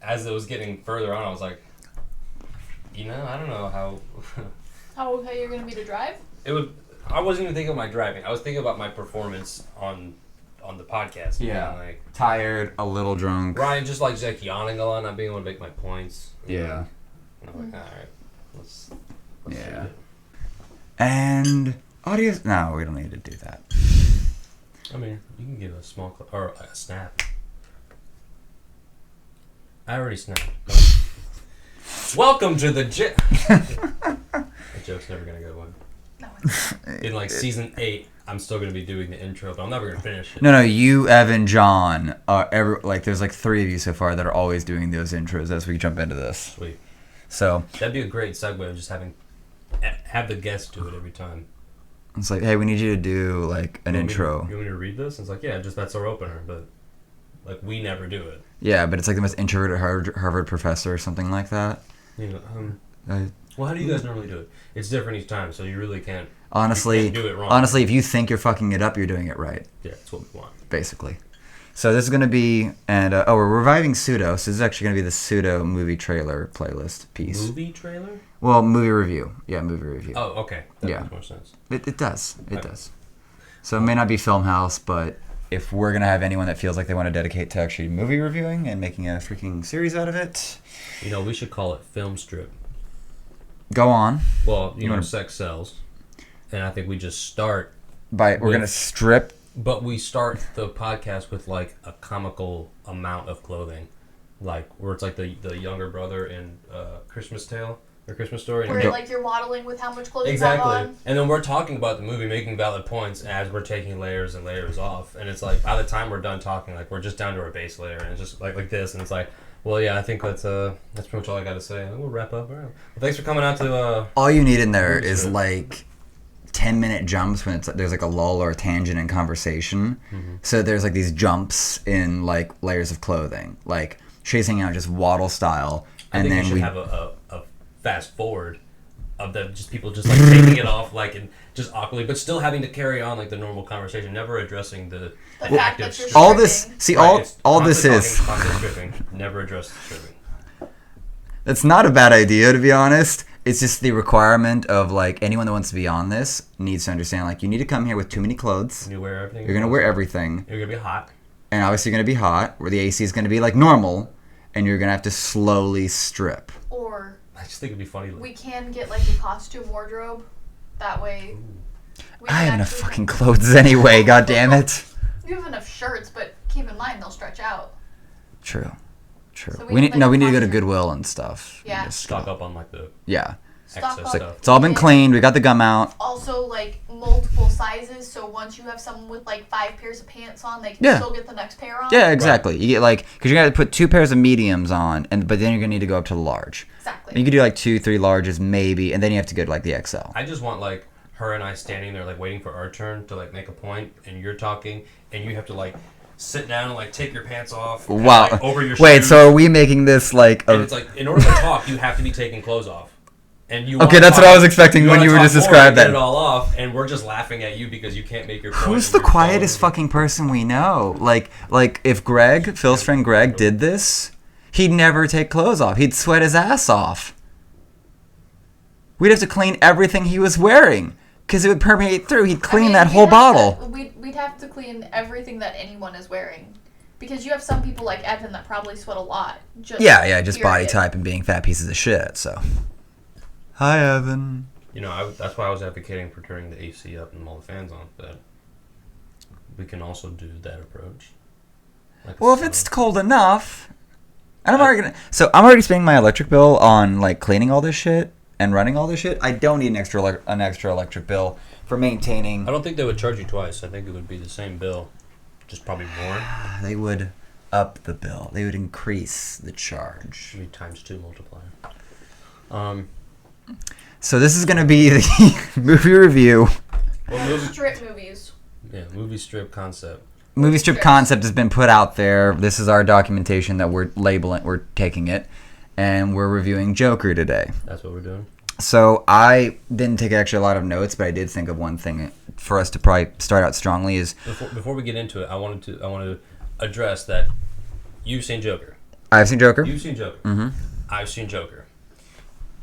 as it was getting further on, I was like, I don't know how. How okay you're gonna be to drive? I wasn't even thinking of my driving. I was thinking about my performance on the podcast. Yeah. Like, tired, a little drunk. Ryan just like yawning a lot, not being able to make my points. Yeah. And I'm like, all right, let's Yeah. shoot it. And audio. No, we don't need to do that. I mean, you can give a small or a snap. I already snapped. Welcome to the gym. That joke's never gonna go away. No. In like season 8, I'm still gonna be doing the intro, but I'm never gonna finish it. No, you, Evan, John, there's like 3 of you so far that are always doing those intros as we jump into this. Sweet. So That'd be a great segue of just have the guest do it every time. it's like, hey, we need you to do like an intro. You want me to read this? It's like, yeah, just that's our opener, but like we never do it. Yeah, but it's like the most introverted Harvard professor or something like that. Well, how do you guys normally do it? It's different each time, so you really can't. Honestly, you can't do it wrong. honestly, if you think you're fucking it up, you're doing it right. Yeah, that's what we want. Basically. So this is going to be, and we're reviving Pseudo, so this is actually going to be the Pseudo movie trailer playlist piece. Movie trailer? Well, movie review. Yeah, movie review. Oh, okay. That Yeah. makes more sense. It does. It does. So it may not be Filmhouse, but if we're going to have anyone that feels like they want to dedicate to actually movie reviewing and making a freaking series out of it, We should call it Film Strip. go on. Well, sex sells. And I think we just start. We're going to strip. But we start the podcast with like a comical amount of clothing. Like, where it's like the younger brother in Christmas Tale or Christmas Story. Where like you're waddling with how much clothes you have Exactly. on. And then we're talking about the movie, making valid points as we're taking layers and layers off. And it's like, by the time we're done talking, like, we're just down to our base layer. And it's just like this. And it's like, well, yeah, I think that's pretty much all I got to say. We'll wrap up. All right. Well, thanks for coming out to... All you need in there is like 10-minute jumps when there's like a lull or a tangent in conversation. Mm-hmm. So there's like these jumps in like layers of clothing, like chasing out just waddle style. And then we should have a fast forward of them, just people just like taking it off like and just awkwardly, but still having to carry on like the normal conversation, never addressing the active stripping. All this, see, right, all this is stripping, never address the stripping. It's not a bad idea, to be honest. It's just the requirement of like anyone that wants to be on this needs to understand like you need to come here with too many clothes. You wear everything. You're gonna wear everything. You're gonna be hot. And obviously you're gonna be hot, where the AC is gonna be like normal, and you're gonna have to slowly strip. Or I just think it'd be funny. We can get like a costume wardrobe. That way. I have enough fucking clothes anyway. God damn it. You have enough shirts, but keep in mind they'll stretch out. True. So we need to go to Goodwill and stuff. Yeah. Just stock up on like the Stock excess up. stuff. It's all been cleaned. We got the gum out. Also, like multiple sizes. So once you have someone with like 5 pairs of pants on, they can still get the next pair on. Yeah, exactly. Right. You get like because you're gonna put 2 pairs of mediums on, but then you're gonna need to go up to the large. Exactly. And you could do like 2, 3 larges maybe, and then you have to go to like the XL. I just want like her and I standing there like waiting for our turn to like make a point, and you're talking, and you have to like sit down and like take your pants off. Wow. Like, over your Wait, shoes. so are we making this like? And it's like in order to talk, you have to be taking clothes off. And you okay, that's what I was expecting when you were just describing that. Get it all off, and we're just laughing at you because you can't make your point. Who's the quietest fucking person we know? Like if Phil's friend Greg did this, he'd never take clothes off. He'd sweat his ass off. We'd have to clean everything he was wearing because it would permeate through. He'd clean that whole bottle. We'd have to clean everything that anyone is wearing. Because you have some people like Evan that probably sweat a lot. Just body type and being fat pieces of shit, so... Hi, Evan. That's why I was advocating for turning the AC up and all the fans on. But we can also do that approach. Like well, if it's cold enough, and I'm already spending my electric bill on like cleaning all this shit and running all this shit. I don't need an extra electric bill for maintaining. I don't think they would charge you twice. I think it would be the same bill, just probably more. They would up the bill. They would increase the charge. Maybe times 2 multiplier. So this is going to be the movie review. Strip movies. Yeah, movie strip concept. Movie strip concept has been put out there. This is our documentation that we're taking it, and we're reviewing Joker today. That's what we're doing. So I didn't take actually a lot of notes, but I did think of one thing for us to probably start out strongly is... Before we get into it, I wanted to address that you've seen Joker. I've seen Joker. You've seen Joker. Mm-hmm. I've seen Joker.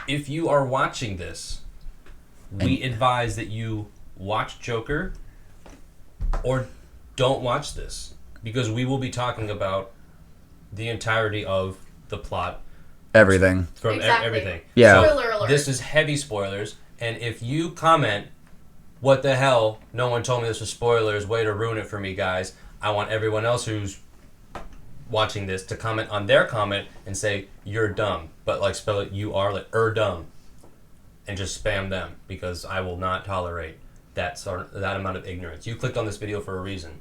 If you are watching this, we advise that you watch Joker or don't watch this, because we will be talking about the entirety of the plot. Everything. From Exactly. everything. Yeah. Spoiler alert. This is heavy spoilers, and if you comment, what the hell, no one told me this was spoilers, way to ruin it for me, guys, I want everyone else who's watching this to comment on their comment and say, you're dumb, but like spell it dumb, and just spam them, because I will not tolerate that amount of ignorance. You clicked on this video for a reason.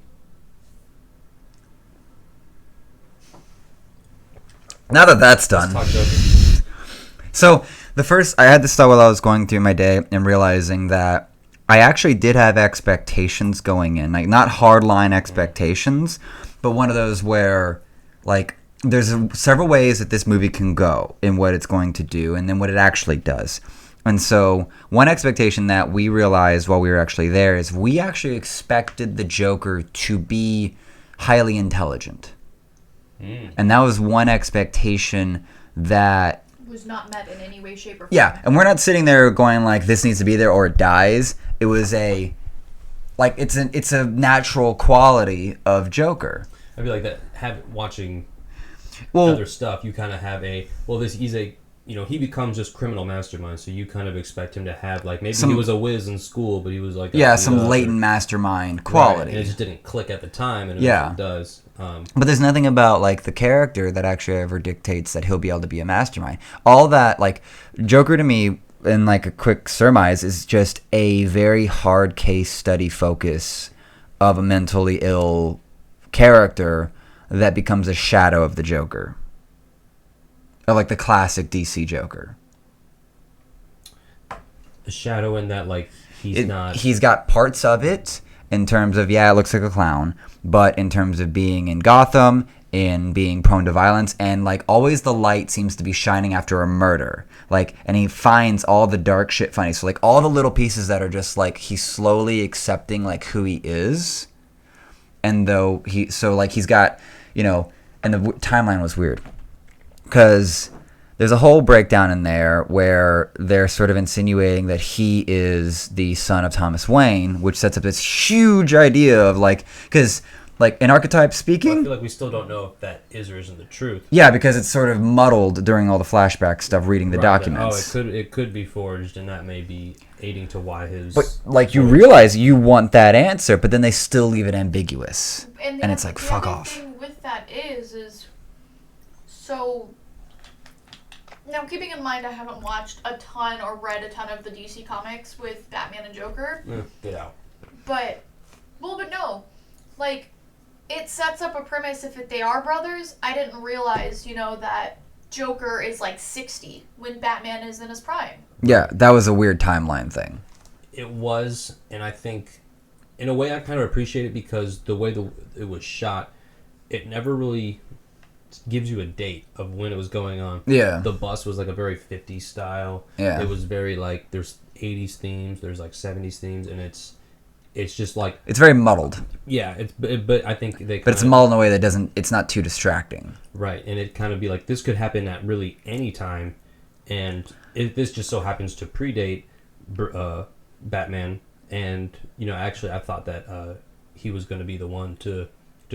Now that that's done. Let's talk Joker. So I had this thought while I was going through my day and realizing that I actually did have expectations going in, like not hardline expectations, but one of those where like there's several ways that this movie can go in what it's going to do and then what it actually does. And so one expectation that we realized while we were actually there is we actually expected the Joker to be highly intelligent. And that was one expectation that was not met in any way, shape, or form. Yeah, and we're not sitting there going like this needs to be there or it dies. It was it's a natural quality of Joker. I feel like that watching other stuff, you kind of have he becomes just criminal mastermind, so you kind of expect him to have like maybe he was a whiz in school, but he was like some latent mastermind quality. Right, and it just didn't click at the time, and it does. But there's nothing about like the character that actually ever dictates that he'll be able to be a mastermind. All that, like Joker to me, in like a quick surmise, is just a very hard case study focus of a mentally ill character that becomes a shadow of the Joker. Of like the classic DC Joker. A shadow in that like he's got parts of it in terms of it looks like a clown, but in terms of being in Gotham, in being prone to violence, and like always the light seems to be shining after a murder. Like, and he finds all the dark shit funny. So like all the little pieces that are just like he's slowly accepting like who he is. And he's got, and the timeline was weird. Because there's a whole breakdown in there where they're sort of insinuating that he is the son of Thomas Wayne, which sets up this huge idea of like, because like in archetype speaking, I feel like we still don't know if that is or isn't the truth. Yeah, because it's sort of muddled during all the flashback stuff, reading the documents. It could be forged, and that may be aiding to why his. But like you realize you want that answer, but then they still leave it ambiguous, and it's like fuck off. The thing with that is so. Now, keeping in mind I haven't watched a ton or read a ton of the DC comics with Batman and Joker. Get out. But no. Like, it sets up a premise if they are brothers. I didn't realize, that Joker is like 60 when Batman is in his prime. Yeah, that was a weird timeline thing. It was, and I think, in a way I kind of appreciate it because the way it was shot, it never really gives you a date of when it was going on. Yeah. The bus was like a very 50s style. Yeah. It was very like there's 80s themes, there's like 70s themes, and it's just like it's very muddled. Yeah, but I think but it's muddled in a way that it's not too distracting. Right, and it kind of be like this could happen at really any time, and this just so happens to predate Batman, and actually I thought that he was going to be the one to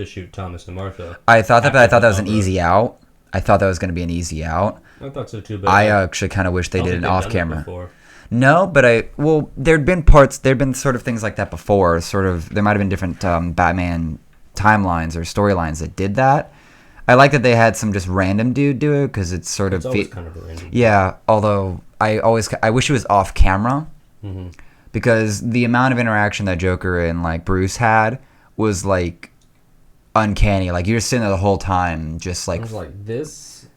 shoot Thomas and Martha. I thought that, but I thought that was an easy out. I thought that was going to be an easy out. I thought so too, but I actually kind of wish they did an off camera. No, but there'd been sort of things like that before. Sort of, there might have been different Batman timelines or storylines that did that. I like that they had some just random dude do it because it's sort of always kind of random. Yeah, although I wish it was off camera because the amount of interaction that Joker and like Bruce had was like uncanny. Like you're just sitting there the whole time, just like. I was like, this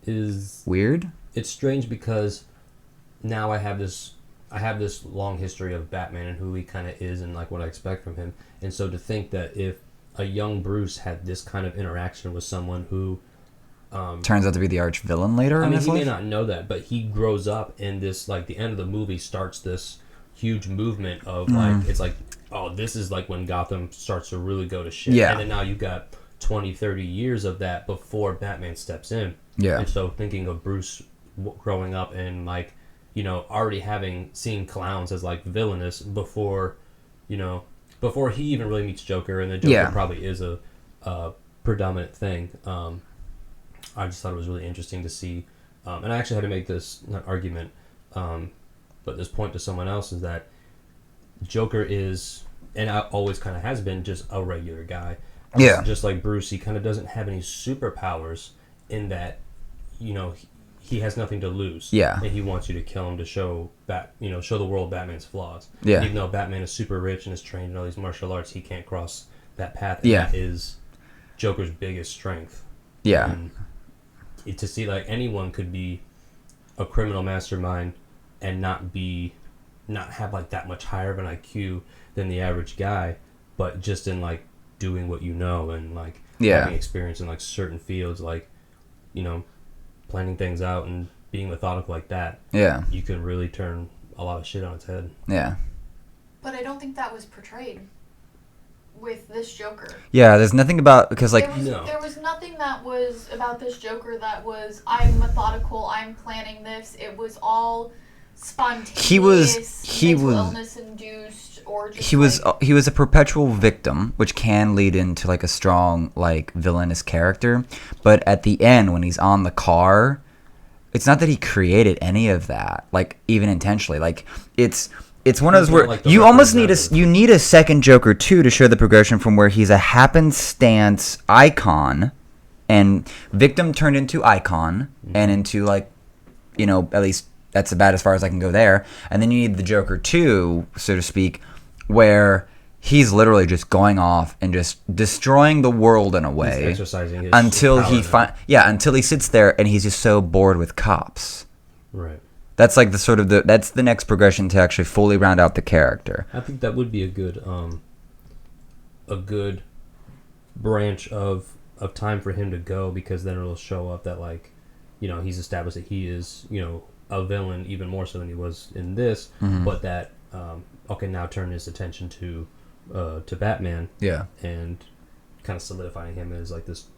is weird. It's strange because now I have this long history of Batman and who he kind of is and like what I expect from him, and so to think that if a young Bruce had this kind of interaction with someone who turns out to be the arch villain later. I mean, he may not know that, but he grows up in this like the end of the movie starts this huge movement of like it's like. Oh, this is like when Gotham starts to really go to shit. Yeah. And then now you've got 20, 30 years of that before Batman steps in. Yeah. And so thinking of Bruce growing up and like, you know, already seen clowns as like villainous before, you know, before he even really meets Joker, and the Joker probably is a predominant thing. I just thought it was really interesting to see, and I actually had to make this not argument, but this point to someone else is that Joker is, and always kind of has been, just a regular guy. Yeah. Just like Bruce, he kind of doesn't have any superpowers in that, you know, he has nothing to lose. Yeah. And he wants you to kill him to show show the world Batman's flaws. Yeah. Even though Batman is super rich and is trained in all these martial arts, he can't cross that path. And Yeah. that is Joker's biggest strength. Yeah. And to see like anyone could be a criminal mastermind and not have like that much higher of an IQ than the average guy, but just in like doing what you know and like having experience in like certain fields, like, you know, planning things out and being methodical like that, you can really turn a lot of shit on its head. Yeah. But I don't think that was portrayed with this Joker. Yeah, there's nothing about, because like there was nothing that was about this Joker that was, I'm methodical, I'm planning this. It was all spontaneous, he was illness induced, or just he was a perpetual victim, which can lead into like a strong like villainous character. But at the end, when he's on the car, it's not that he created any of that, like even intentionally. Like it's one of those where like you almost need a second Joker too to show the progression from where he's a happenstance icon and victim turned into icon and into like, you know, at least that's about as far as I can go there. And then you need the Joker 2, so to speak, where he's literally just going off and just destroying the world in a way. He's exercising his until power until he sits there and he's just so bored with cops. Right. That's like that's the next progression to actually fully round out the character. I think that would be a good branch of time for him to go, because then it'll show up that, like, you know, he's established that he is, you know, a villain even more so than he was in this, but that now turn his attention to Batman, and kind of solidifying him as like this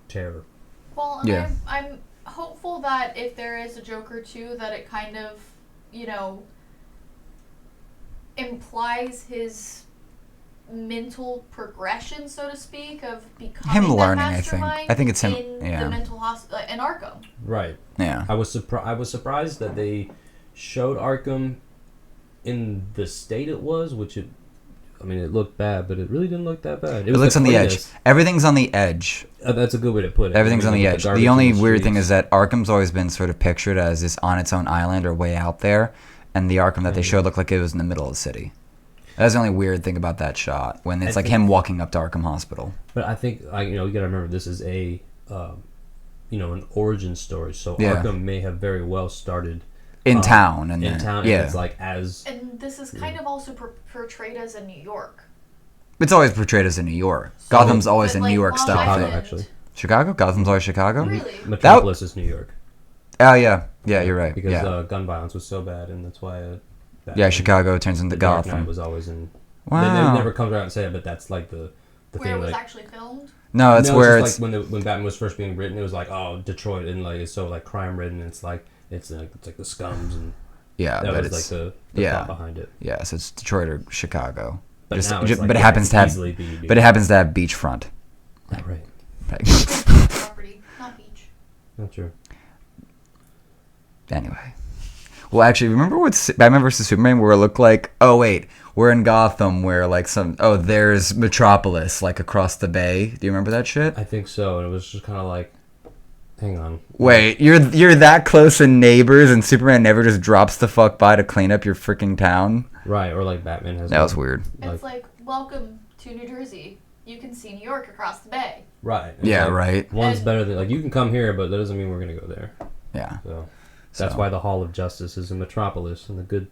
terror. Well, and I'm hopeful that if there is a Joker 2, that it kind of, you know, implies his mental progression, so to speak, of becoming him learning. that mastermind. I think it's him in the mental hospital in Arkham. Right. Yeah. I was surprised that they showed Arkham in the state it was, which it looked bad, but it really didn't look that bad. It looks on the edge. Everything's on the edge. That's a good way to put it. Everything's on the edge. The only weird thing is that Arkham's always been sort of pictured as this on its own island or way out there, and the Arkham that they showed looked like it was in the middle of the city. That's the only weird thing about that shot, when it's like him walking up to Arkham Hospital. But I think, you gotta remember, this is a, an origin story. So Arkham may have very well started in town, and it's like as. And this is kind of also portrayed as in New York. It's always portrayed as in New York. Gotham's always in New York style. Chicago, actually. Chicago? Gotham's always Chicago? Really? Metropolis is New York. Oh yeah, you're right. Because gun violence was so bad, and that's why. Chicago turns into Gotham. Dark Knight was always in. Wow. They never comes out and say it, but that's like the where thing. Where it was like, actually filmed. No, it's where it's like when Batman was first being written. It was like, oh, Detroit, and like it's so like crime ridden. It's like the scums and that was like the thought behind it. Yeah, so it's Detroit or Chicago. But now it's but it happens to have beachfront. Right. Property, not beach. Not true. Anyway. Well, actually, remember what Batman vs. Superman, where it looked like, oh, wait, we're in Gotham, where, like, there's Metropolis, like, across the bay. Do you remember that shit? I think so, and it was just kind of like, hang on. Wait, you're that close in neighbors, and Superman never just drops the fuck by to clean up your freaking town? Right, or, like, Batman has... That was weird. It's like, welcome to New Jersey. You can see New York across the bay. Right. Yeah, right. One's better than... Like, you can come here, but that doesn't mean we're going to go there. Yeah. So... That's why the Hall of Justice is in Metropolis, and the good.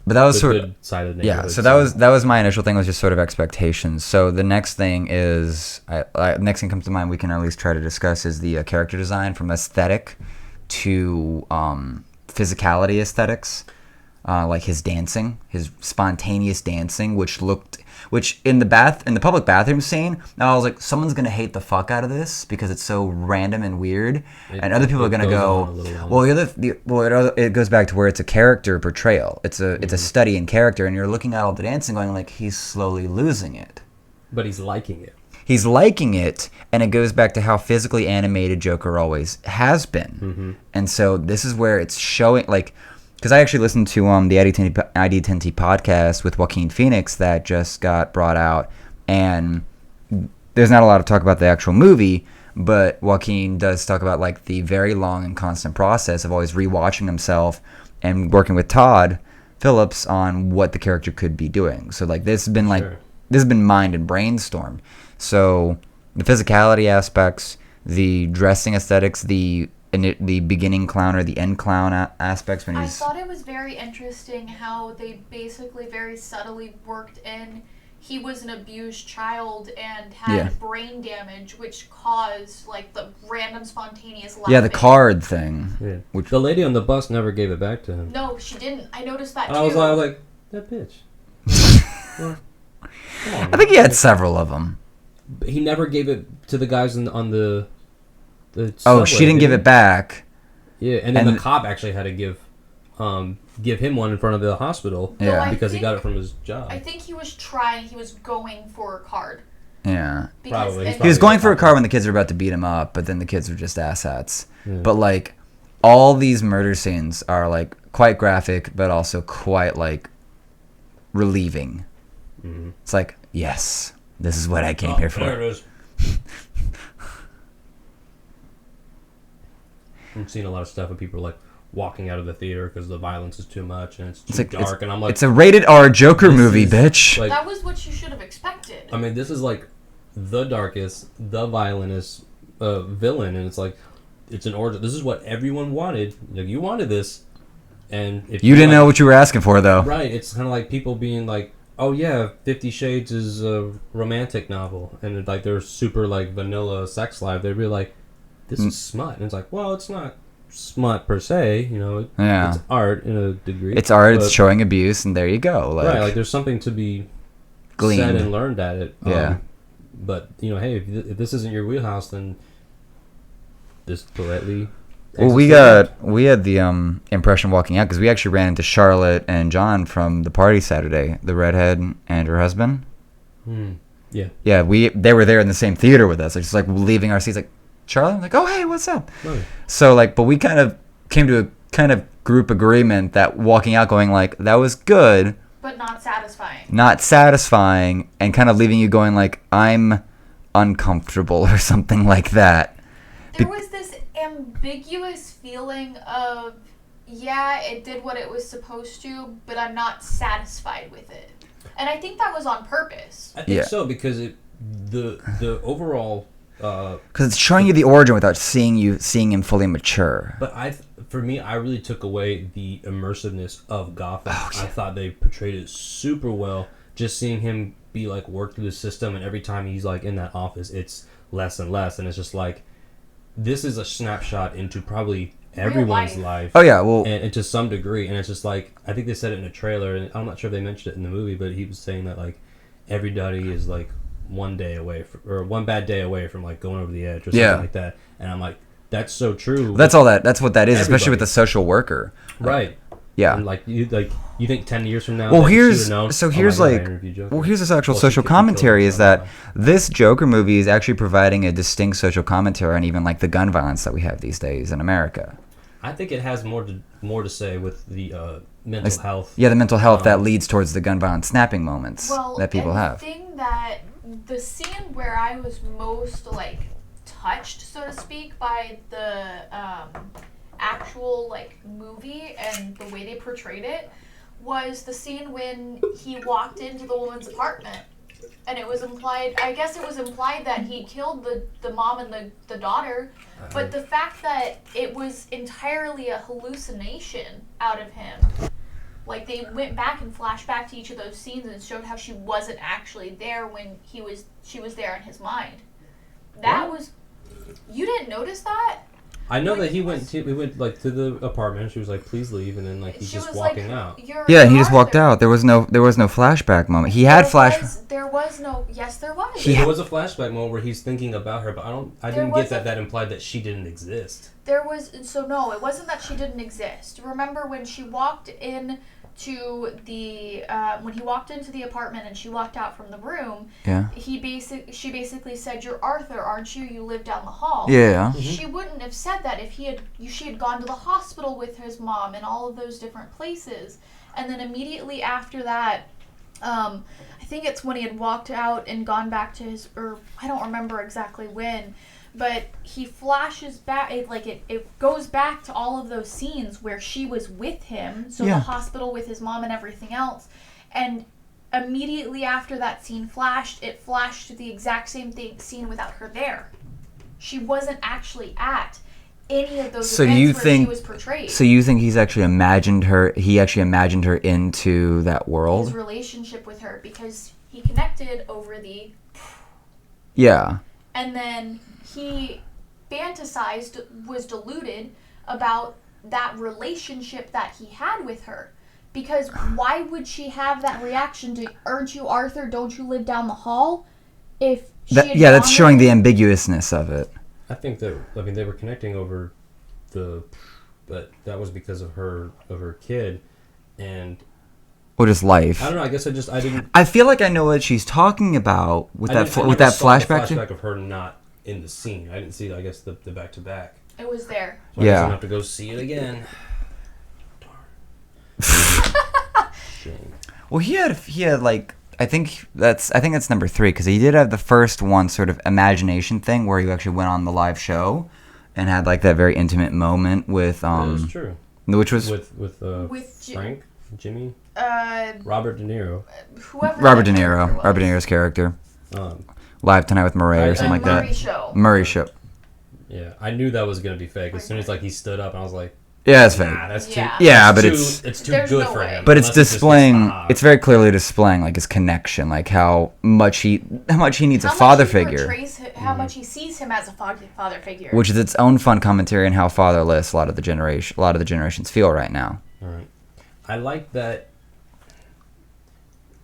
But that was good side of the neighborhood. Yeah. So that was my initial thing, was just sort of expectations. So the next thing is, next thing comes to mind, we can at least try to discuss, is the character design, from aesthetic to physicality aesthetics, like his dancing, his spontaneous dancing, which which in the public bathroom scene, I was like, someone's gonna hate the fuck out of this because it's so random and weird, and other people are gonna go, well, it goes back to where it's a character portrayal. It's a study in character, and you're looking at all the dancing, going like, he's slowly losing it. But he's liking it. He's liking it, and it goes back to how physically animated Joker always has been. And so this is where it's showing, like, because I actually listened to the ID10T podcast with Joaquin Phoenix that just got brought out, and there's not a lot of talk about the actual movie, but Joaquin does talk about like the very long and constant process of always rewatching himself and working with Todd Phillips on what the character could be doing. So like this has been mind and brainstorm. So the physicality aspects, the dressing aesthetics, the beginning clown or the end clown aspects. When I thought it was very interesting how they basically very subtly worked in he was an abused child and had brain damage, which caused like the random spontaneous laughing. Yeah, the card thing. Yeah. Which the lady on the bus never gave it back to him. No, she didn't. I noticed that too. I was like, that bitch. Well, come on, I think he had several of them. He never gave it to the guys on the subway, she didn't give it back. Yeah, and then the cop actually had to give him one in front of the hospital. Yeah, because he got it from his job. I think he was going for a card. Yeah, probably. He was going for a card when the kids were about to beat him up, but then the kids were just asshats. Yeah. But like, all these murder scenes are like quite graphic, but also quite like relieving. Mm-hmm. It's like, yes, this is what I came here for. There it is. I'm seeing a lot of stuff and people are like walking out of the theater because the violence is too much and it's too dark, and I'm like, it's a rated R Joker movie, bitch. Like, that was what you should have expected. I mean, this is like the darkest, the violentest villain, and it's like, it's an origin. This is what everyone wanted. Like, you wanted this, and if you didn't know what you were asking for, though. Right? It's kind of like people being like, "Oh yeah, 50 Shades is a romantic novel," and like their super like vanilla sex life. They'd be like, "This is smut," and it's like, well, it's not smut per se, you know. It's art in a degree. It's art. It's showing abuse, and there you go. Like, right? Like there's something to be gleaned said and learned at it. Yeah. But you know, hey, if this isn't your wheelhouse, then just politely. Well, we had the impression walking out because we actually ran into Charlotte and John from the party Saturday, the redhead and her husband. Yeah. Yeah, they were there in the same theater with us. Like, just like leaving our seats, like, Charlotte, like, oh hey, what's up? Oh. So like, but we kind of came to a kind of group agreement that walking out, going like, that was good, but not satisfying. Not satisfying, and kind of leaving you going like, I'm uncomfortable or something like that. There was this ambiguous feeling of, yeah, it did what it was supposed to, but I'm not satisfied with it. And I think that was on purpose. I think so, because the overall... Because it's showing you the origin without seeing him fully mature. But for me, I really took away the immersiveness of Gotham. Oh, yeah. I thought they portrayed it super well. Just seeing him be like work through the system, and every time he's like in that office, it's less and less, and it's just like, this is a snapshot into probably everyone's life. Oh yeah, well, and to some degree, and it's just like, I think they said it in a trailer, and I'm not sure if they mentioned it in the movie, but he was saying that like everybody is like one bad day away from like going over the edge or something like that, and I'm like, that's so true. That's what that is, especially with the social worker, right? Yeah, and you think 10 years from now. Well, here's this actual social commentary is that this Joker movie is actually providing a distinct social commentary on even like the gun violence that we have these days in America. I think it has more to say with the mental health. Yeah, the mental health that leads towards the gun violence snapping moments that people have. The scene where I was most like touched, so to speak, by the actual like movie and the way they portrayed it was the scene when he walked into the woman's apartment, and it was implied that he killed the mom and the daughter, but the fact that it was entirely a hallucination out of him. Like, they went back and flashed back to each of those scenes and showed how she wasn't actually there when she was there in his mind. You didn't notice that? I know that we went like to the apartment. She was like, "Please leave," and then like he's just walking out. Yeah, and he just walked out. There was no flashback moment. He had flashback. There was no. Yes, there was. There was a flashback moment where he's thinking about her, but I didn't get that implied that she didn't exist. There was no. It wasn't that she didn't exist. Remember when she walked in to the when he walked into the apartment and she walked out from the room. Yeah. She basically said, "You're Arthur, aren't you? You live down the hall." Yeah. Mm-hmm. She wouldn't have said that if she had gone to the hospital with his mom and all of those different places. And then immediately after that, I think it's when he had walked out and gone back to his, or I don't remember exactly when. But he flashes back, it goes back to all of those scenes where she was with him, so the hospital with his mom and everything else. And immediately after that scene flashed, it flashed to the exact same scene without her there. She wasn't actually at any of those events where she was portrayed. So you think he actually imagined her into that world? His relationship with her, because he connected over the... Yeah. And then he fantasized, was deluded about that relationship that he had with her. Because why would she have that reaction to, "Aren't you Arthur? Don't you live down the hall?" If she that's showing the ambiguousness of it. I think they were connecting over but that was because of her kid, and or just life. I don't know. I guess I didn't. I feel like I know what she's talking about with that flashback. The flashback of her not in the scene. I didn't see. I guess the back to back. It was there. So I guess I'll have to go see it again. Darn. Shame. Well, he had like I think that's number 3 because he did have the first one sort of imagination thing where he actually went on the live show and had like that very intimate moment with That's true. Which was with Frank, Jimmy, Robert De Niro, whoever. Robert De Niro's character. Live Tonight with Murray or something like that. Murray show. Yeah, I knew that was gonna be fake as soon as like he stood up and I was like, yeah, it's fake. Nah, that's too. Yeah, but it's too good for him. But it's displaying. It's very clearly displaying like his connection, like how much he needs a father figure. How much he sees him as a father figure. Which is its own fun commentary on how fatherless a lot of the generations feel right now. All right, I like that.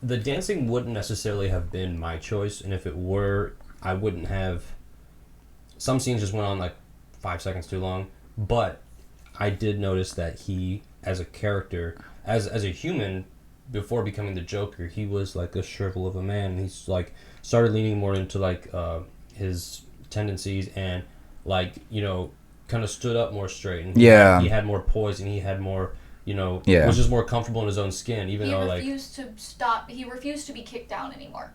The dancing wouldn't necessarily have been my choice, and if it were, I wouldn't have. Some scenes just went on like 5 seconds too long, but I did notice that he, as a character, as a human, before becoming the Joker, he was like a shrivel of a man. He's like started leaning more into like his tendencies and like kind of stood up more straight. And he had more poise and he had more was just more comfortable in his own skin. Even though like he refused to be kicked down anymore.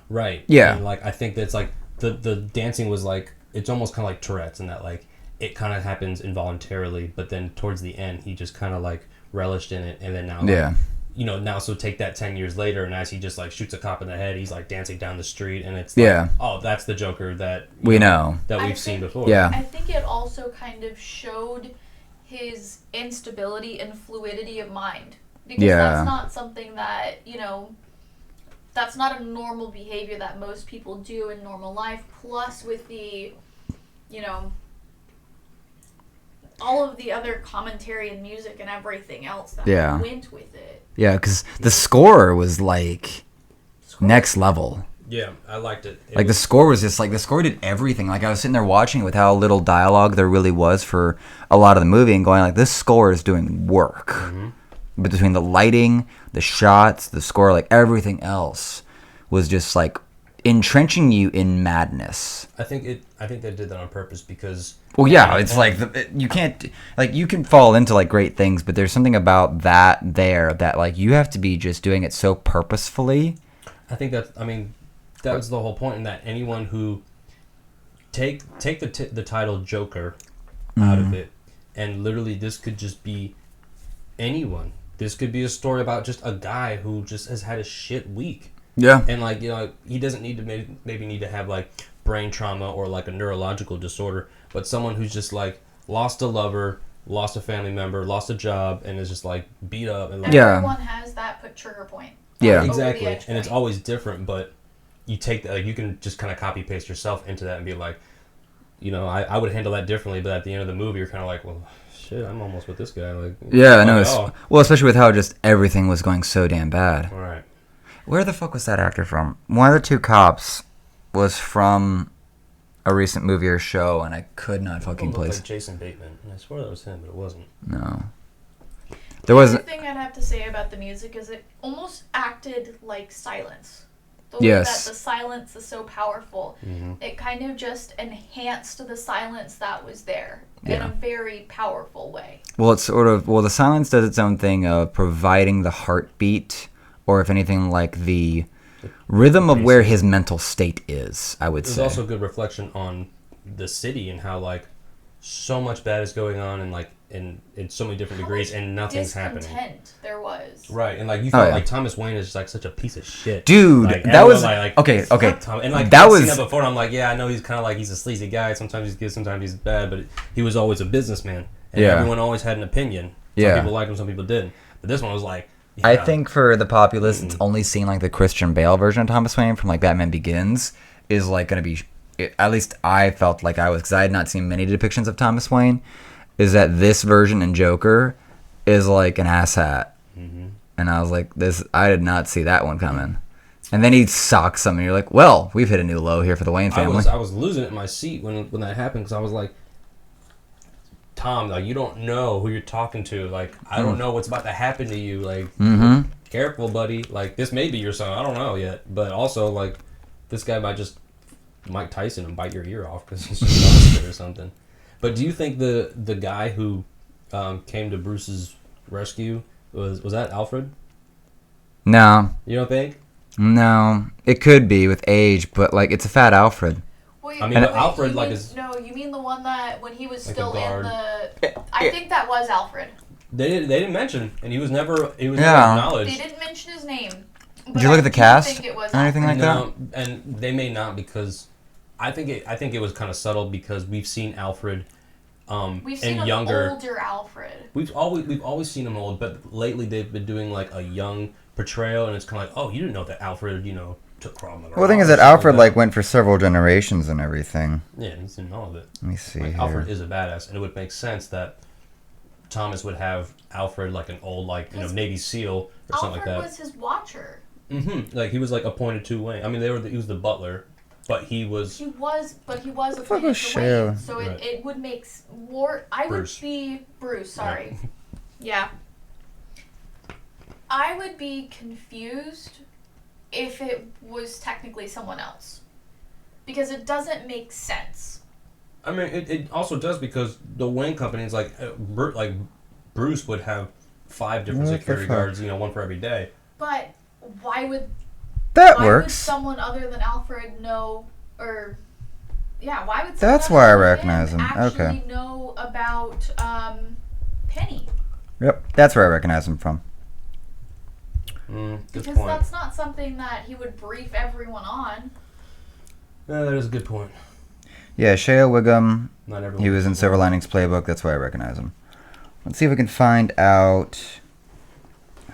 Right. Yeah. And like I think that's like the dancing was like it's almost kind of like Tourette's in that like. It kind of happens involuntarily, but then towards the end, he just kind of like relished in it, and then now, now so take that 10 years later, and as he just like shoots a cop in the head, he's like dancing down the street, and it's like, oh, that's the Joker that we know that we've seen before. Yeah, I think it also kind of showed his instability and fluidity of mind because that's not something that that's not a normal behavior that most people do in normal life. Plus, with the all of the other commentary and music and everything else that went with it. Yeah, because the score was like next level. Yeah, I liked it. The score was just like the score did everything. Like I was sitting there watching it with how little dialogue there really was for a lot of the movie and going like this score is doing work. Mm-hmm. But between the lighting, the shots, the score, like everything else was just like entrenching you in madness. I think they did that on purpose because. Well, yeah, it's like you can't you can fall into like great things, but there's something about that like you have to be just doing it so purposefully. I think that was the whole point in that anyone who take the title Joker out of it, and literally this could just be anyone. This could be a story about just a guy who just has had a shit week. Yeah, and like he doesn't need to maybe need to have like brain trauma or like a neurological disorder, but someone who's just like lost a lover, lost a family member, lost a job, and is just like beat up. And like, everyone has that trigger point. Yeah, exactly, and it's always different. But you take that, like you can just kind of copy paste yourself into that and be like, you know, I would handle that differently. But at the end of the movie, you're kind of like, well, shit, I'm almost with this guy. Like, Yeah, I know. oh, Well, especially with how just everything was going so damn bad. all right. Where the fuck was that actor from? One of the two cops was from a recent movie or show, and I could not fucking Looked place. like Jason Bateman. And I swear that was him, but it wasn't. No. There The wasn't. other thing I'd have to say about the music is it almost acted like silence. The way Yes. that the silence is so powerful. Mm-hmm. It kind of just enhanced the silence that was there in Yeah. a very powerful way. Well, it's sort of. Well, the silence does its own thing of providing the heartbeat, or if anything, like the rhythm of where his mental state is, I would There's say. also a good reflection on the city and how like so much bad is going on and like in so many different How degrees much and nothing's happening. Discontent there was. Right, and like you felt yeah. like Thomas Wayne is just like such a piece of shit. Dude, Like, that everyone, was like, okay. fuck Tom. And like that I've was seen that before. And I'm like, yeah, I know he's kind of like he's a sleazy guy. Sometimes he's good, sometimes he's bad. But he was always a businessman, and Yeah. everyone always had an opinion. Some Yeah. people liked him, some people didn't. But this one was like, yeah, I think for the populace, it's only seeing like the Christian Bale version of Thomas Wayne from like Batman Begins is like going to be. At least I felt like I was, because I had not seen many depictions of Thomas Wayne. Is that this version in Joker is like an asshat, and I was like, this. I did not see that one coming. And then he socks him, and you're like, well, we've hit a new low here for the Wayne family. I was losing it in my seat when that happened because I was like, Tom, like you don't know who you're talking to. Like I don't know what's about to happen to you. Like careful, buddy. Like this may be your son. I don't know yet. But also like this guy might just Mike Tyson and bite your ear off because he's just lost it or something. But do you think the guy who came to Bruce's rescue was that Alfred? No, You don't think? no, it could be with age, but like it's a fat Alfred. Wait, I mean, wait, Alfred, you like, mean, is- No, you mean the one that when he was Like a still in guard. the... I think that was Alfred. They didn't mention, and he was never never Yeah. acknowledged. They didn't mention his name. Did you look at the cast Think it was or anything like Alfred. that? No, and they may not because I think it was kind of subtle because we've seen Alfred We've seen an younger. older Alfred. We've always seen him old, but lately they've been doing like a young portrayal, and it's kind of like, oh, you didn't know that Alfred, took prom. Well, the thing is that Alfred like went for several generations and everything. yeah, he's in all of it. Let me see Like, here. Alfred is a badass, and it would make sense that Thomas would have Alfred like an old Navy SEAL or something like Alfred that. was his watcher. Like he was like appointed to Wayne. I mean, he was the butler, but he was. He was fuck appointed was to Shale? Wayne, so Right. it would make more. I Bruce. would be Bruce. Sorry. Yeah. I would be confused if it was technically someone else, because it doesn't make sense. I mean, it also does because the Wayne company is like Bruce would have 5 different What the security fuck? guards, one for every day. But why would That why would works. someone other than Alfred know, or yeah, why would someone That's other why I than recognize him him. actually Okay. know about Penny? Yep, that's where I recognize him from. Good Because point. that's not something that he would brief everyone on. Yeah, that is a good point. Yeah, Shea Wiggum. Not everyone. He was in Silver Linings Playbook. That's why I recognize him. Let's see if we can find out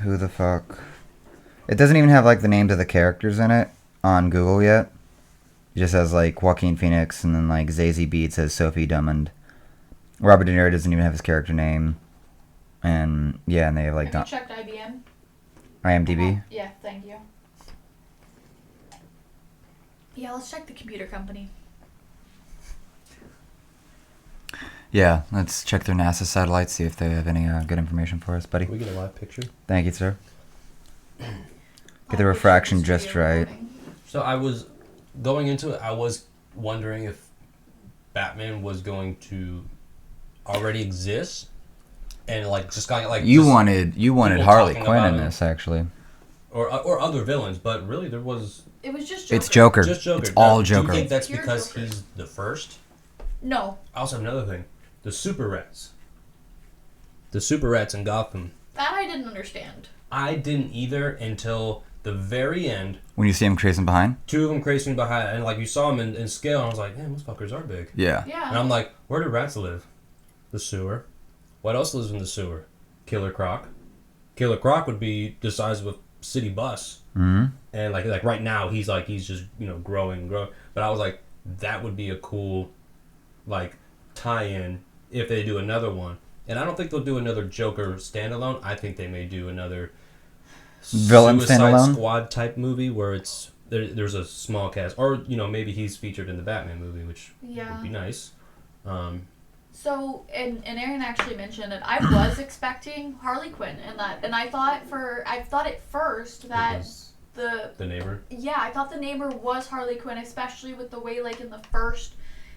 who the fuck. It doesn't even have like the names of the characters in it on Google yet. It just has like Joaquin Phoenix and then like Zazie Beetz says Sophie Drummond. Robert De Niro doesn't even have his character name. And yeah, and they have like Have you checked IBM? IMDb. Yeah, thank you. Yeah, let's check the computer company. Yeah, let's check their NASA satellites, see if they have any good information for us, buddy. Can we get a live picture? Thank you, sir. Get the I'll put refraction you in just studio right. recording. So I was going into it. I was wondering if Batman was going to already exist, and like just kind of like You just- wanted people Harley talking Quinn about in him. this, actually. or other villains, but really there was It was just Joker. It's Joker. just Joker. It's all Now, Joker. Do you think that's Pure because Joker. he's the first? No, I also have another thing: the Super Rats. The Super Rats in Gotham. that I didn't understand. I didn't either until the very end. When you see him chasing behind? 2 of them racing behind, and like you saw them in scale, and I was like, "Damn, those fuckers are big." Yeah. Yeah. And I'm like, "Where do rats live?" The sewer. What else lives in the sewer? Killer Croc. Killer Croc would be the size of a city bus, hmm and like right now he's just growing. But I was like, that would be a cool like tie-in if they do another one. And I don't think they'll do another Joker standalone. I think they may do another Villain Suicide standalone? Squad type movie where it's there's a small cast, or maybe he's featured in the Batman movie, which would be nice. So, and Aaron actually mentioned it. I was expecting Harley Quinn in that, and I thought at first that the neighbor. Yeah, I thought the neighbor was Harley Quinn, especially with the way, like, in the first,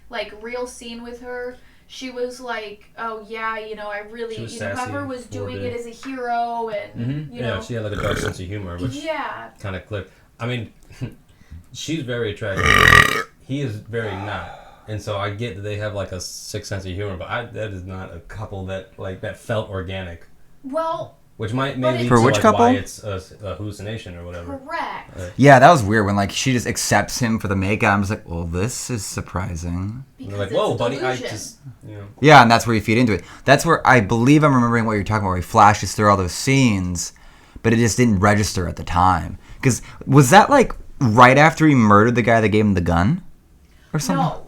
like, real scene with her, she was like, oh yeah, I really, whoever was doing it as a hero, and yeah, she had like a dark sense of humor, which kind of clicked. I mean, she's very attractive. He is very not. And so I get that they have like a sick sense of humor, but that is not a couple that felt organic. Well, which may lead for to which couple? Why it's a hallucination or whatever. Correct. Yeah, that was weird when she just accepts him for the makeup. I'm just like, well, this is surprising. And they're like, whoa, buddy, I just Yeah, and that's where you feed into it. That's where I believe I'm remembering what you're talking about, where he flashes through all those scenes, but it just didn't register at the time. Because was that like right after he murdered the guy that gave him the gun, or something? No.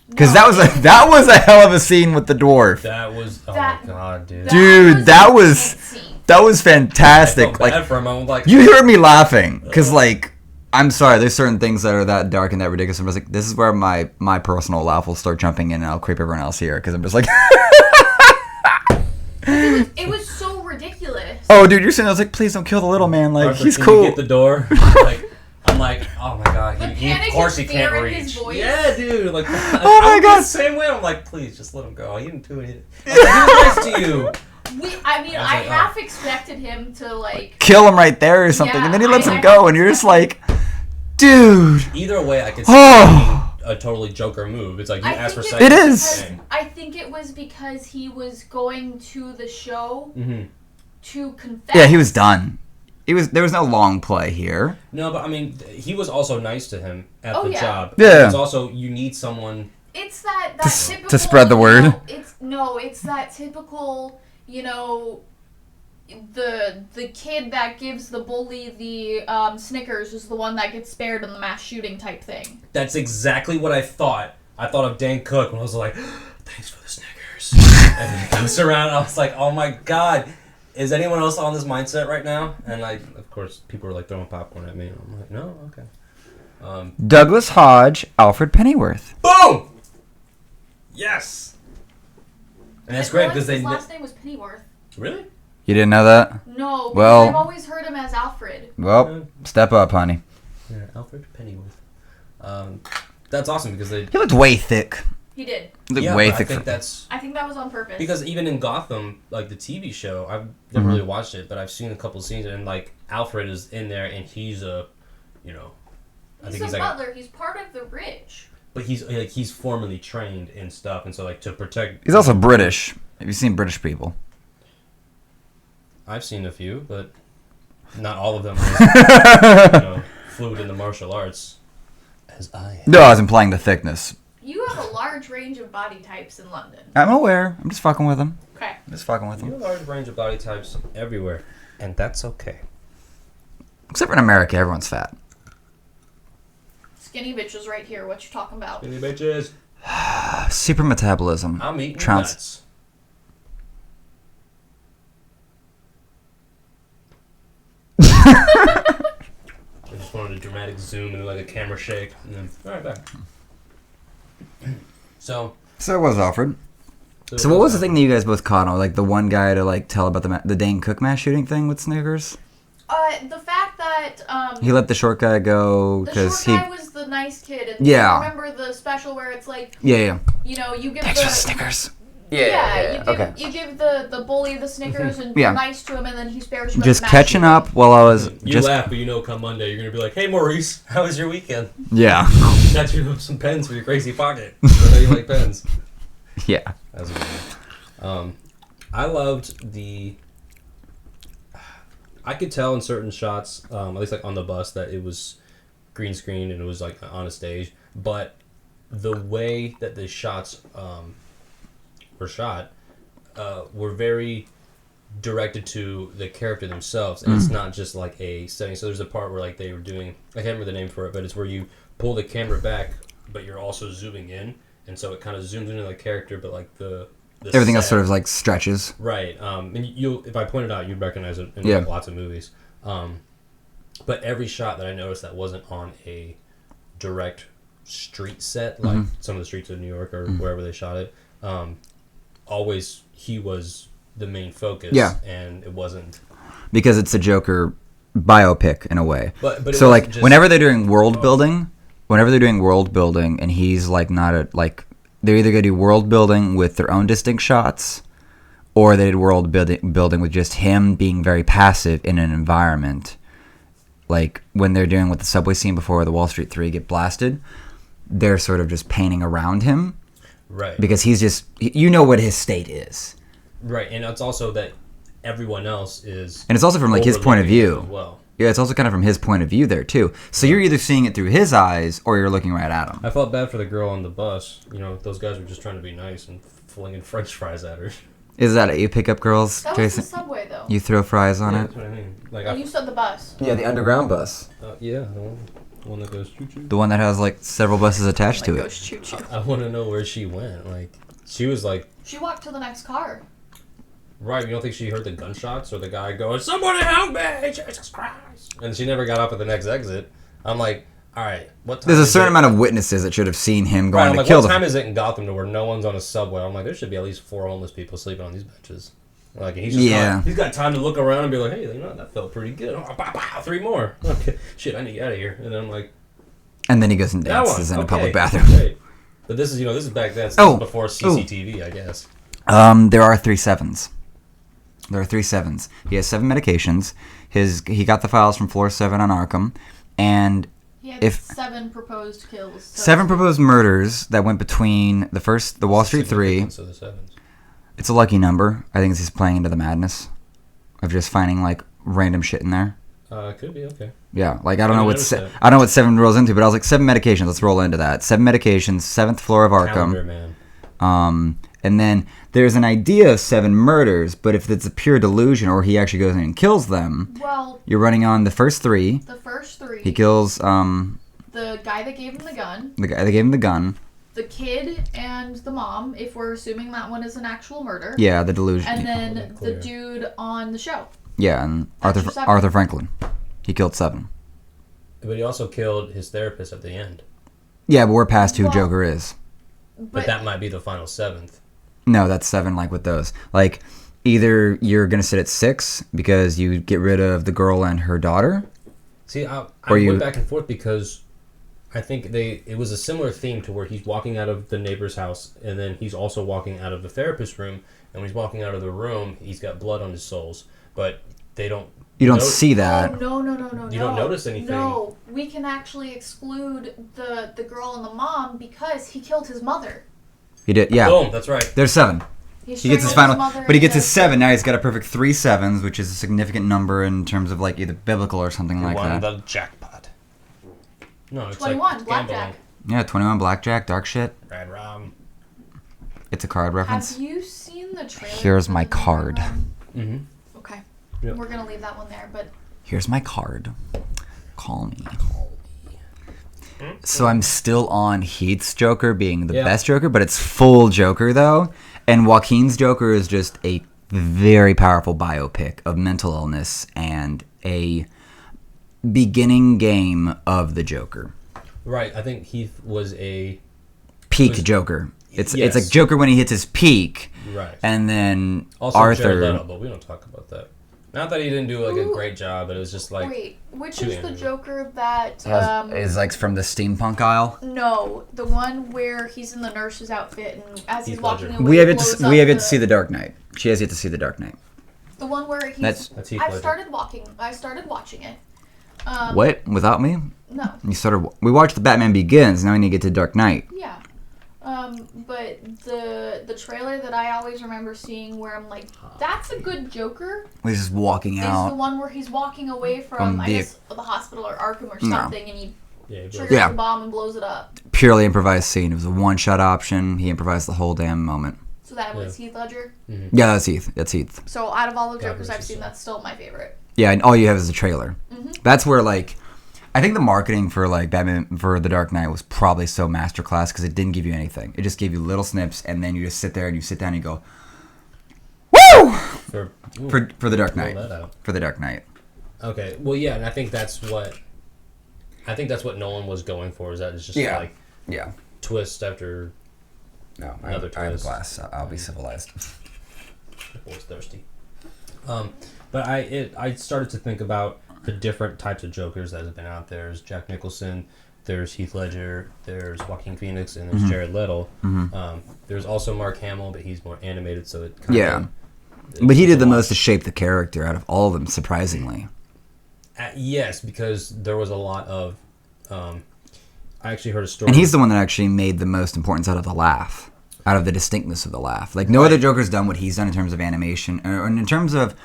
Because that was a hell of a scene with the dwarf. That was my god, dude. Dude, that was fantastic. I felt bad for him. I'm like, you heard me laughing because I'm sorry. There's certain things that are that dark and that ridiculous. I'm just like, this is where my personal laugh will start jumping in, and I'll creep everyone else here because I'm just like. It was so ridiculous. Oh, dude, you're saying I was like, please don't kill the little man. Like, Arthur, he's can cool. You get the door. I'm like, oh my god, of course he can't reach. His voice. Yeah, dude. Like, oh my god, the same way. I'm like, please, just let him go. He didn't do anything. He was nice to you. I half expected him to kill him right there or something, and then he lets him go, and you're just like, dude. Either way, I could see it being a totally Joker move. It's like you asked for seconds. It is. I think it was because he was going to the show to confess. Yeah, he was done. There was no long play here. No, but I mean, he was also nice to him at the job. Yeah. It's also, you need someone. It's that typical to spread the word. It's that typical. The kid that gives the bully the Snickers is the one that gets spared in the mass shooting type thing. That's exactly what I thought. I thought of Dan Cook when I was like, thanks for the Snickers. And then he comes around and I was like, oh my god. Is anyone else on this mindset right now? And of course, people were like throwing popcorn at me. And I'm like, no, okay. Douglas Hodge, Alfred Pennyworth. Boom! Yes! And that's great because his last name was Pennyworth. Really? You didn't know that? No, because well, I've always heard him as Alfred. Well, step up, honey. Yeah, Alfred Pennyworth. That's awesome because he looked way thick. He did. Way thick. I think that was on purpose. Because even in Gotham, like the TV show, I've never really watched it, but I've seen a couple scenes, and like Alfred is in there, and he's a, he's a butler. He's part of the rich. But he's formally trained in stuff, and so to protect. He's also British. Have you seen British people? I've seen a few, but not all of them are, fluid in the martial arts, as I am. No, I was implying the thickness. You have a large range of body types in London. I'm aware. I'm just fucking with them. Okay. I'm just fucking with them. You have a large range of body types everywhere, and that's okay. Except for in America, everyone's fat. Skinny bitches right here. What you talking about? Skinny bitches. Super metabolism. I'm eating nuts. I just wanted a dramatic zoom and like a camera shake, and then all right, back. So it was Alfred. So what was the thing that you guys both caught on? Like the one guy to tell about the Dane Cook mass shooting thing with Snickers? The fact that he let the short guy go because the short guy was the nice kid. And remember the special where it's like yeah. You give thanks for the Snickers. You give the bully the Snickers and be nice to him, and then he spares you. Just catching up while I was. You laugh, but come Monday, you're gonna be like, "Hey, Maurice, how was your weekend?" Yeah. Got you some pens for your crazy pocket. I know you like pens. Yeah. That was good. I loved the. I could tell in certain shots, at least like on the bus, that it was green screen and it was like on a stage, but the way that the shots were shot were very directed to the character themselves, and it's not just like a setting. So there's a part where like they were doing, I can't remember the name for it, but it's where you pull the camera back, but you're also zooming in, and so it kind of zooms into the character, but like the Everything else set- sort of like stretches. right. And you, if I pointed out, you'd recognize it in Yeah. like, lots of movies. But every shot that I noticed that wasn't on a direct street set, like some of the streets of New York or wherever they shot it, always he was the main focus. Yeah. And it wasn't. Because it's a Joker biopic in a way. But it so wasn't like just- whenever they're doing world building, and he's like not a like they're either gonna do world building with their own distinct shots, or they did world building with just him being very passive in an environment. Like when they're doing with the subway scene before the Wall Street 3 get blasted, they're sort of just painting around him. Right. Because he's just you know what his state is. Right, and it's also that everyone else is. And it's also from like his point of overlooking it view. as well. Yeah, it's also kind of from his point of view there too. So you're either seeing it through his eyes or you're looking right at him. I felt bad for the girl on the bus. You know, those guys were just trying to be nice and flinging French fries at her. Is that it? You pick up girls, That was Jason? the subway, though. You throw fries on Yeah, it? that's what I mean. Like, And you said the bus. Yeah, the underground bus. yeah, the one that goes choo choo. The one that has like several buses attached to Like it. goes choo choo. I want to know where she went. Like, she was like, She walked to the next car. right. You don't think she heard the gunshots or the guy going, "Somebody help me, Jesus Christ!" And she never got off at the next exit. I'm like, all right, what time? There's a is certain it? amount of witnesses that should have seen him Right, going I'm to like, kill what time them. is it in Gotham to where no one's on a subway? I'm like, there should be at least 4 homeless people sleeping on these benches. Like, he's just Yeah. he's got time to look around and be like, hey, you know, that felt pretty good. Oh, pow, pow, 3 more. Okay, shit, I need to get out of here. And then I'm like, And then he goes and that one. dances in a Okay, public bathroom. great. But this is back then. So this is before CCTV, I guess. There are 3 sevens. There are 3 sevens. He has 7 medications. He got the files from floor 7 on Arkham, and He had If- 7 proposed kills. So 7 proposed murders that went between the Wall Street 3. So the sevens. It's a lucky number. I think it's just playing into the madness of just finding like random shit in there. Could be, okay. Yeah, like I don't know I what noticed that. I don't know what 7 rolls into, but I was like 7 medications. Let's roll into that. 7 medications, 7th floor of Calendar, Arkham. man. And then there's an idea of 7 murders, but if it's a pure delusion or he actually goes in and kills them, Well, you're running on the first 3. the first 3. He kills The guy that gave him the gun. the guy that gave him the gun. The kid and the mom, if we're assuming that one is an actual murder. Yeah, the delusion. And Make then it the clear. dude on the show. Yeah, and That's your 7. Arthur Franklin. He killed 7. But he also killed his therapist at the end. Yeah, but we're past who Well- Joker is. But that might be the final 7th. No, that's 7 like with those. Like, either you're going to sit at 6 because you get rid of the girl and her daughter. See, I Or you- went back and forth because I think it was a similar theme to where he's walking out of the neighbor's house and then he's also walking out of the therapist room, and when he's walking out of the room, he's got blood on his soles, but they don't. You don't note- see that. Oh, no. You don't notice anything. No, we can actually exclude the girl and the mom because he killed his mother. He did, yeah. Boom, that's right. There's 7. He gets his strangled final, mother but he and gets his killed 7. Now he's got a perfect 3 sevens, which is a significant number in terms of like either biblical or something like Won that. the jackpot. No, it's 21, like blackjack. gambling. Yeah, 21 blackjack, dark shit. Red rum. It's a card reference. Have you seen the trailer? Here's for my the card. movie? Mm-hmm. Okay. Yeah. We're gonna leave that one there, but Here's my card. Call me. So I'm still on Heath's Joker being the Yeah. best Joker, but it's full Joker though. And Joaquin's Joker is just a very powerful biopic of mental illness and a beginning game of the Joker. Right, I think Heath was a Peak Was- Joker. It's Yes. like Joker when he hits his peak, right. and then Also Jared Arthur. Leto, but we don't talk about that. Not that he didn't do like a Ooh. great job, but it was just like wait, which too is the animated. Joker that is like from the steampunk aisle. no, the one where he's in the nurse's outfit and as he's Heath walking Ledger. away, We have yet blows to up we have yet to see the Dark Knight. She has yet to see the Dark Knight. the one where he's. That's Heath I Ledger. started watching it. What? Without me? No. We watched the Batman Begins. Now we need to get to Dark Knight. Yeah. But the trailer that I always remember seeing where I'm like, that's a good Joker. He's just walking Is the out. one where he's walking away From from, I the- guess, the hospital or Arkham or No. something, and he Yeah, he triggers was- Yeah. the bomb and blows it up. Purely improvised scene. It was a one-shot option. He improvised the whole damn moment. So that was Heath Ledger. Yeah, that's Heath. That's Heath. So out of all the God Jokers rest I've his seen, soul. that's still my favorite. Yeah, and all you have is the trailer. That's where like I think the marketing for like Batman for The Dark Knight was probably so masterclass because it didn't give you anything. It just gave you little snips, and then you just sit there and you sit down and you go, "Woo!" For The Dark Knight. For The Dark Knight. Okay. Well, yeah, and I think that's what Nolan was going for. Is that it's just like twist after another twist. I have a glass. I'll be civilized. I was thirsty. But I started to think about the different types of Jokers that have been out there. There's Jack Nicholson, there's Heath Ledger, there's Joaquin Phoenix, and there's Jared Leto. There's also Mark Hamill, but he's more animated, so it kind of... But he did the most to shape the character out of all of them, surprisingly. Yes, because there was a lot of... I actually heard a story... And he's the one that actually made the most importance out of the laugh. Out of the distinctness of the laugh. Like, no other Joker's done what he's done in terms of animation. Or in terms of...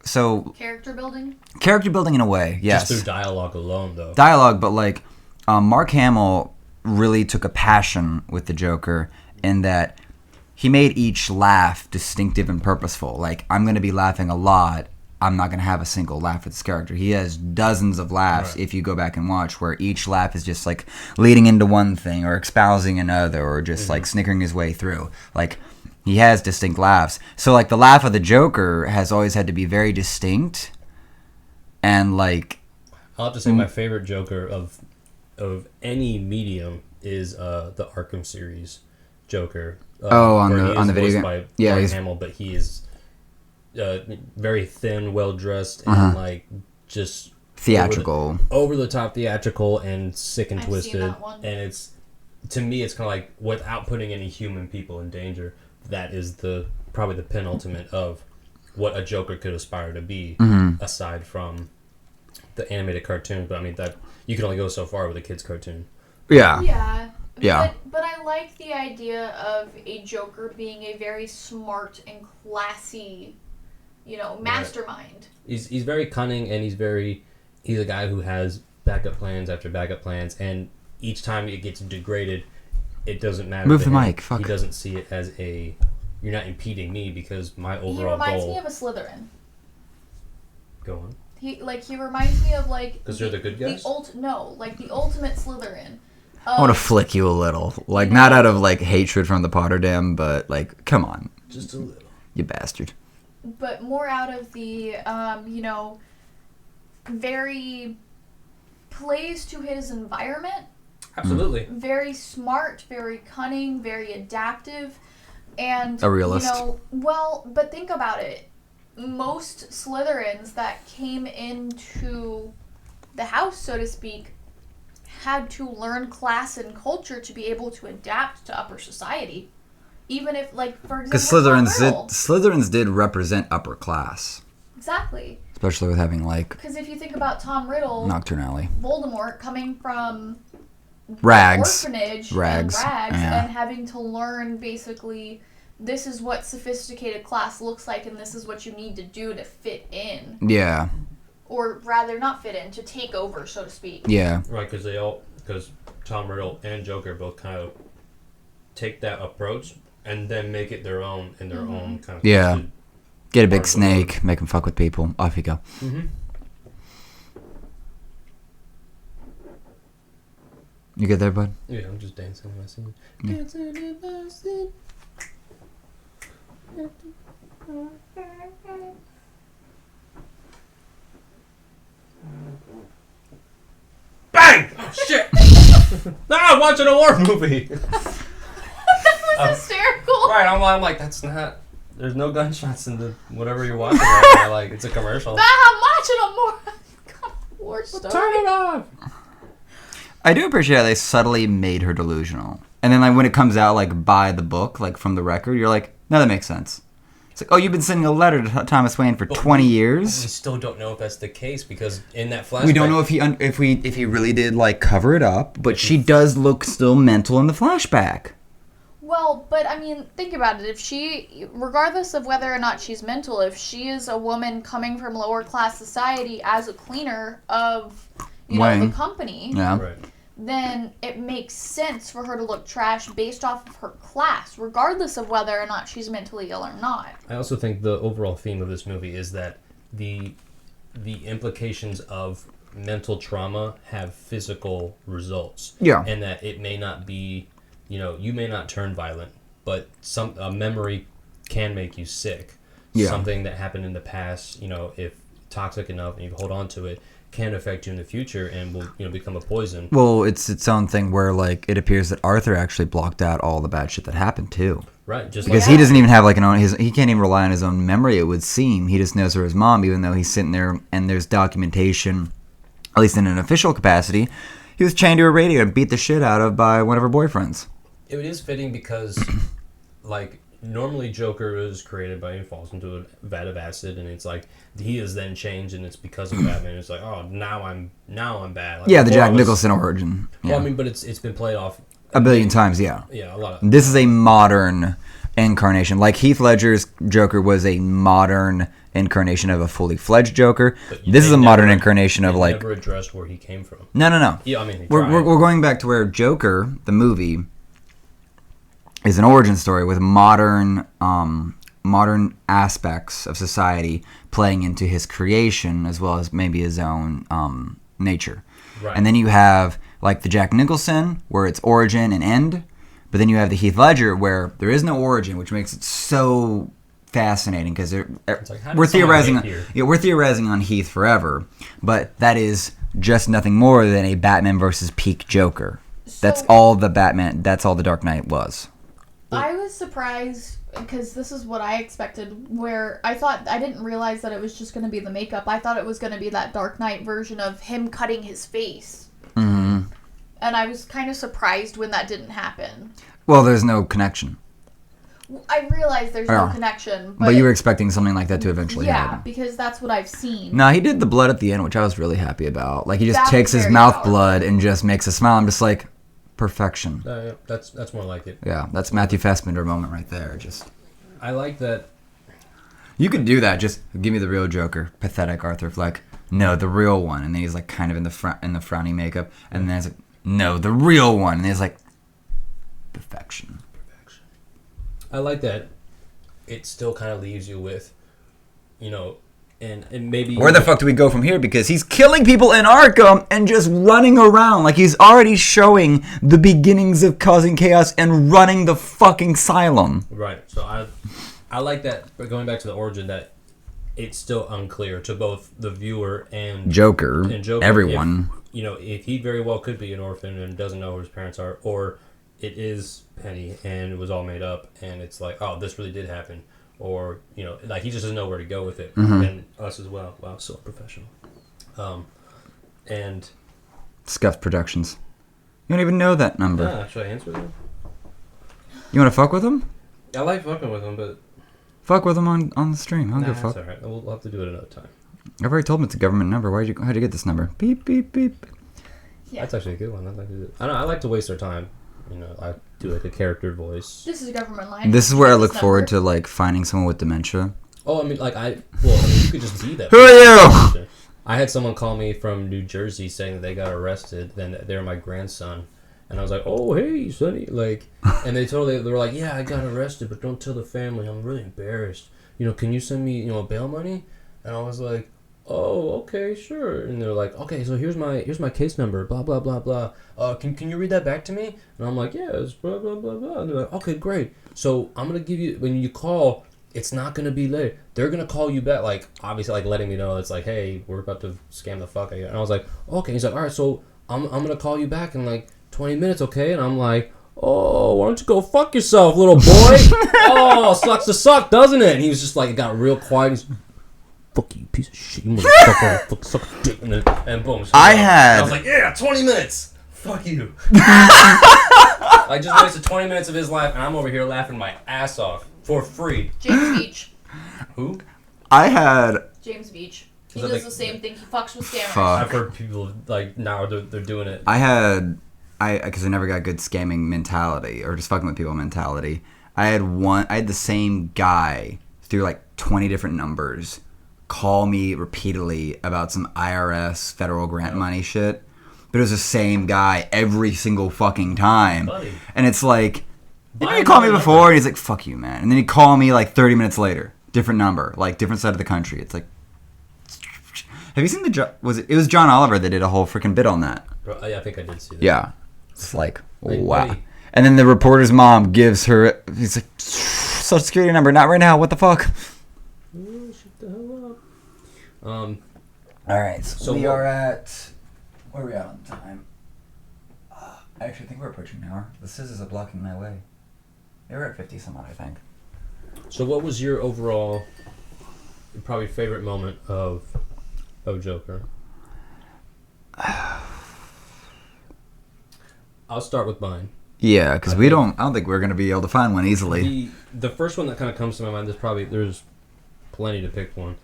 So... Character building? Character building in a way, yes. Just through dialogue alone, though. Dialogue, but like... Mark Hamill really took a passion with the Joker in that he made each laugh distinctive and purposeful. Like, I'm going to be laughing a lot. I'm not going to have a single laugh with this character. He has dozens of laughs, if you go back and watch, where each laugh is just like leading into one thing or espousing another or just like snickering his way through. Like, he has distinct laughs. So like the laugh of the Joker has always had to be very distinct. And like... I'll have to say my favorite Joker of any medium is the Arkham series Joker. On the video game. By Mark Hamill, but he is... very thin, well dressed, and like just theatrical, over the top theatrical, and sick and twisted. Seen that one. And it's, to me, it's kind of like without putting any human people in danger. That is probably the penultimate of what a Joker could aspire to be, aside from the animated cartoon. But I mean that you can only go so far with a kid's cartoon. Yeah. But I like the idea of a Joker being a very smart and classy, mastermind. He's very cunning, and he's a guy who has backup plans after backup plans, and each time it gets degraded, it doesn't matter. Move the mic. Fuck. He doesn't see it as you're not impeding me because my overall goal... He reminds me of a Slytherin. Go on. He reminds me of like... Because they're the good guys? the ultimate Slytherin. I want to flick you a little. Like, not out of, like, hatred from the Potterdam, but, like, come on. Just a little. You bastard. But more out of the, very plays to his environment. Absolutely. Very smart, very cunning, very adaptive. And, a realist. But think about it. Most Slytherins that came into the house, so to speak, had to learn class and culture to be able to adapt to upper society. Even if, like, for example, because Slytherins did represent upper class. Exactly. Especially with having, like... Because if you think about Tom Riddle... Nocturne Alley. Voldemort coming from... Rags. Orphanage. Rags. And having to learn, basically, this is what sophisticated class looks like, and this is what you need to do to fit in. Yeah. Or rather, not fit in, to take over, so to speak. Yeah. Right, because Tom Riddle and Joker both kind of take that approach and then make it their own in their own kind of... Yeah. Get a big snake, make him fuck with people. Off you go. Mm-hmm. You good there, bud? Yeah, I'm just dancing in my scene. Yeah. Dancing in my scene. Bang! Oh, shit! I'm watching a war movie! That was hysterical! Right, I'm like, that's not... There's no gunshots in the whatever you're watching right now. Like, it's a commercial. But I'm watching a war story. Turn it off! I do appreciate how they subtly made her delusional. And then, like, when it comes out, like, by the book, like, from the record, you're like, no, that makes sense. It's like, oh, you've been sending a letter to Thomas Wayne for 20 years? We still don't know if that's the case, because in that flashback... We don't know if he really did, like, cover it up, but she does look still mental in the flashback. Well, but, I mean, think about it. If she, regardless of whether or not she's mental, if she is a woman coming from lower class society as a cleaner of, the company... Yeah. Right. Then it makes sense for her to look trash based off of her class, regardless of whether or not she's mentally ill or not. I also think the overall theme of this movie is that the implications of mental trauma have physical results. Yeah. And that it may not be, you may not turn violent, but a memory can make you sick. Yeah. Something that happened in the past, if toxic enough and you hold on to it, can affect you in the future and will become a poison. Well, it's its own thing where like it appears that Arthur actually blocked out all the bad shit that happened too. Right, just Because he doesn't even have like he can't even rely on his own memory, it would seem. He just knows her as mom, even though he's sitting there and there's documentation, at least in an official capacity, he was chained to a radio and beat the shit out of by one of her boyfriends. It is fitting because, like, normally Joker is created by he falls into a vat of acid, and it's like he is then changed, and it's because of Batman. It's like, oh, now I'm bad. Like, Yeah, the Jack Nicholson origin. Yeah. Well, I mean, but it's been played off a billion times, yeah. Yeah, a lot of. This is a modern incarnation. Like Heath Ledger's Joker was a modern incarnation of a fully fledged Joker. This is a modern incarnation of like. Never addressed where he came from. No. Yeah, I mean, we're going back to where Joker, the movie, is an origin story with modern aspects of society playing into his creation as well as maybe his own nature. Right. And then you have like the Jack Nicholson where it's origin and end, but then you have the Heath Ledger where there is no origin, which makes it so fascinating because we're theorizing on Heath forever, but that is just nothing more than a Batman versus peak Joker. That's all the Dark Knight was. I was surprised because this is what I expected, where I didn't realize that it was just going to be the makeup. I thought it was going to be that Dark Knight version of him cutting his face. Mm-hmm. And I was kind of surprised when that didn't happen. Well, there's no connection. I realized there's no connection. But you were expecting something like that to eventually happen. Yeah, because that's what I've seen. No, he did the blood at the end, which I was really happy about. Like, he just takes his mouth blood and just makes a smile. I'm just like, perfection. Yeah, that's more like it. Yeah, that's Matthew Fassbender moment right there. Just, I like that. You could do that. Just give me the real Joker. Pathetic Arthur Fleck. No, the real one. And then he's like kind of in the frowny makeup. And then it's like, no, the real one. And he's like, perfection. I like that it still kind of leaves you with, and maybe... Where the fuck do we go from here? Because he's killing people in Arkham and just running around. Like, he's already showing the beginnings of causing chaos and running the fucking asylum. Right. So I like that, but going back to the origin, that it's still unclear to both the viewer and Joker, everyone. If he very well could be an orphan and doesn't know who his parents are, or it is Penny and it was all made up and it's like, oh, this really did happen, or like he just doesn't know where to go with it. Mm-hmm. And us as well. Wow, so professional. And Scuffed Productions. You don't even know that number. Yeah, should I answer them? You want to fuck with him? I like fucking with them, but fuck with him on the stream. I don't give a fuck. That's alright. We'll have to do it another time. I've already told him it's a government number. How'd you get this number? Beep beep beep. Yeah. That's actually a good one. I like to waste our time. I do like a character voice. This is a government line. This is where I look forward to like finding someone with dementia. Oh, I mean, you could just be that. Who are you? I had someone call me from New Jersey saying that they got arrested. Then they're my grandson, and I was like, "Oh, hey, Sonny!" Like, and they were like, "Yeah, I got arrested, but don't tell the family. I'm really embarrassed. Can you send me, bail money?" And I was like, "Oh, okay, sure." And they're like, "Okay, so here's my case number, blah blah blah blah. Can you read that back to me?" And I'm like, "Yeah, it's blah blah blah blah." And they're like, "Okay, great. So I'm gonna give you when you call. It's not gonna be late. They're gonna call you back, like obviously, like letting me know it's like, hey, we're about to scam the fuck out of you." And I was like, "Okay." He's like, "All right, so I'm gonna call you back in like 20 minutes, okay?" And I'm like, "Oh, why don't you go fuck yourself, little boy?" Oh, sucks to suck, doesn't it? And he was just like, it got real quiet. He's, "Fuck you, piece of shit. You motherfucker. Fuck, suck a dick." And boom. I was like, "Yeah, 20 minutes. Fuck you." I just wasted 20 minutes of his life, and I'm over here laughing my ass off for free. James Beach. Who? James Beach. He does the same thing. He fucks with scammers. I've heard people like now they're doing it. Because I never got good scamming mentality or just fucking with people mentality. I had the same guy through like 20 different numbers call me repeatedly about some IRS federal grant money shit. But it was the same guy every single fucking time. Buddy. And it's like, didn't you call me before? And he's like, fuck you, man. And then he'd call me like 30 minutes later. Different number. Like, different side of the country. It's like, Have you seen the it was John Oliver that did a whole freaking bit on that. Yeah, I think I did see that. Yeah. It's like wow. buddy. And then the reporter's mom gives her he's like social security number, not right now, what the fuck? Oh, shut the hell up. All right. So we what- are at where are we at on time? I actually think we're approaching an hour. The scissors are blocking my way. They were at 50 some odd, I think. So what was your overall, probably favorite moment of Joker? I'll start with mine. Yeah, because I don't think we're gonna be able to find one easily. The first one that kind of comes to my mind, there's plenty to pick one,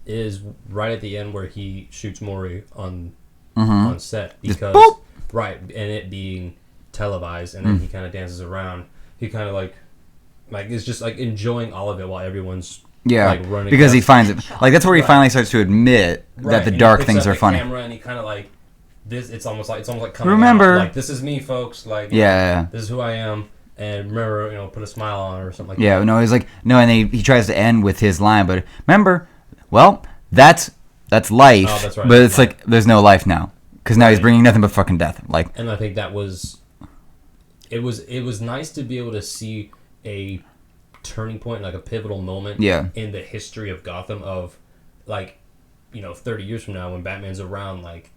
is right at the end where he shoots Maury on set because right, and it being televised, and then he kind of dances around. He kind of like is just like enjoying all of it while everyone's like running because he finds it like that's where he finally starts to admit that the dark things are funny. Camera and he kind of like this. It's almost like coming remember out. Like this is me, folks. Like this is who I am. And remember, put a smile on or something like that. Yeah, no, he's like no, and he tries to end with his line, but remember, well, that's life. Oh, that's right. But it's like there's no life now because now he's bringing nothing but fucking death. Like, and I think that was. It was nice to be able to see a turning point, like a pivotal moment in the history of Gotham of, like, 30 years from now when Batman's around, like,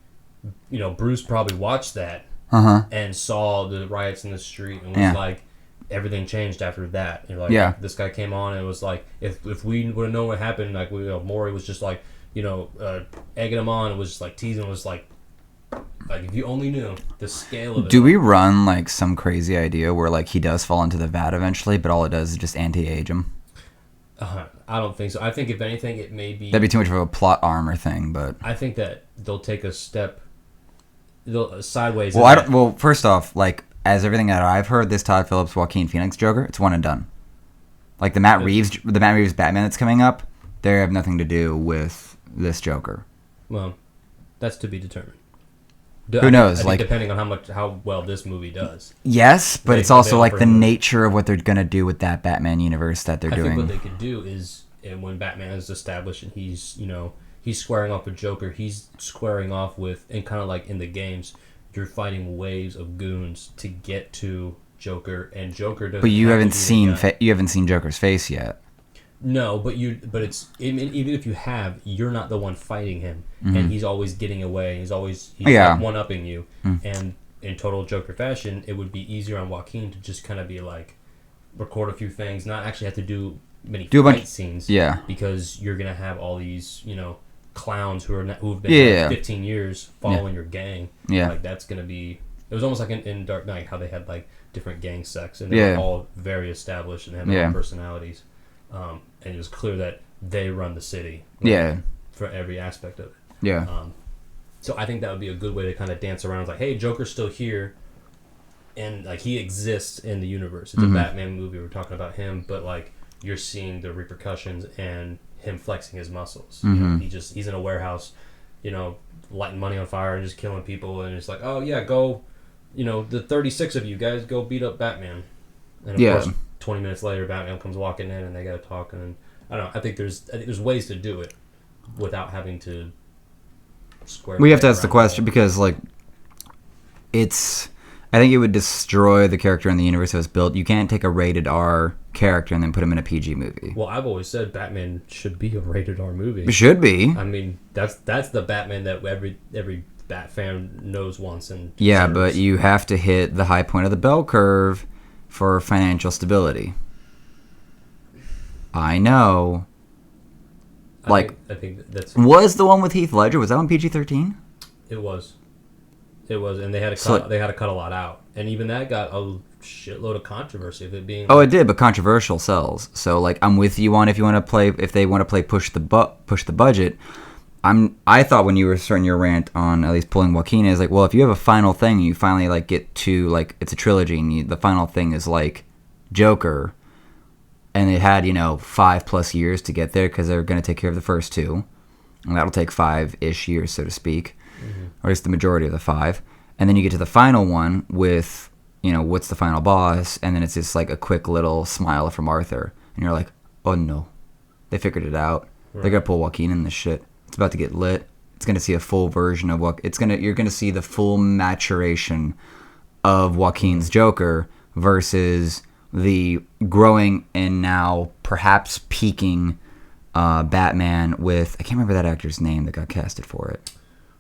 Bruce probably watched that and saw the riots in the street and was like, everything changed after that. And like, this guy came on and it was like, if we would have known what happened, like, Maury was just like, egging him on, it was just like teasing, was like if you only knew the scale of it. Do we run like some crazy idea where like he does fall into the vat eventually, but all it does is just anti-age him? I don't think so. I think if anything, it may be. That'd be too much of a plot armor thing, but I think that they'll take a step sideways. Well, first off, like as everything that I've heard, this Todd Phillips, Joaquin Phoenix Joker, it's one and done. Like the Matt Reeves Batman that's coming up, they have nothing to do with this Joker. Well, that's to be determined. Who knows? I think like depending on how well this movie does. Yes, but it's also like the nature of what they're gonna do with that Batman universe that they're doing. I think what they could do is, and when Batman is established and he's squaring off with Joker, he's squaring off with, and kind of like in the games, you're fighting waves of goons to get to Joker, and Joker doesn't. But you haven't seen Joker's face yet. No, but it's even if you have, you're not the one fighting him, and he's always getting away. He's like one-upping you, and in total Joker fashion, it would be easier on Joaquin to just kind of be like, record a few things, not actually have to do many fight scenes, because you're gonna have all these clowns who've been 15 years following your gang. Like that's gonna be. It was almost like in Dark Knight how they had like different gang sects, and they were all very established and had their own personalities. And it was clear that they run the city for every aspect of it. So I think that would be a good way to kind of dance around. It's like, hey, Joker's still here, and like he exists in the universe. It's a Batman movie. We're talking about him, but like you're seeing the repercussions and him flexing his muscles. He's in a warehouse, lighting money on fire and just killing people, and it's like, oh yeah, go, the 36 of you guys go beat up Batman, and of course 20 minutes later, Batman comes walking in, and they got to talk, and I don't know. I think there's ways to do it without having to square. We have to ask the question because, like, I think it would destroy the character in the universe that was built. You can't take a rated R character and then put him in a PG movie. Well, I've always said Batman should be a rated R movie. It should be. I mean, that's the Batman that every Bat fan knows, wants, and deserves. Yeah, but you have to hit the high point of the bell curve for financial stability. I know. I think that's... Was the one with Heath Ledger, was that one PG-13? It was, and they had to cut a lot out, and even that got a shitload of controversy of it being. Oh, it did, but controversial sells. So, like, I'm with you on if they want to play push the budget. I thought when you were starting your rant on at least pulling Joaquin is like, well, if you have a final thing, you finally like get to like it's a trilogy, and the final thing is like Joker, and it had 5+ years to get there because they're going to take care of the first two, and that'll take 5-ish years, so to speak, or at least the majority of the 5, and then you get to the final one with what's the final boss, and then it's just like a quick little smile from Arthur, and you're like, oh no, they figured it out. Right. They're gonna pull Joaquin in this shit. It's about to get lit. It's gonna see a full version of what you're gonna see the full maturation of Joaquin's Joker versus the growing and now perhaps peaking Batman with, I can't remember that actor's name that got casted for it.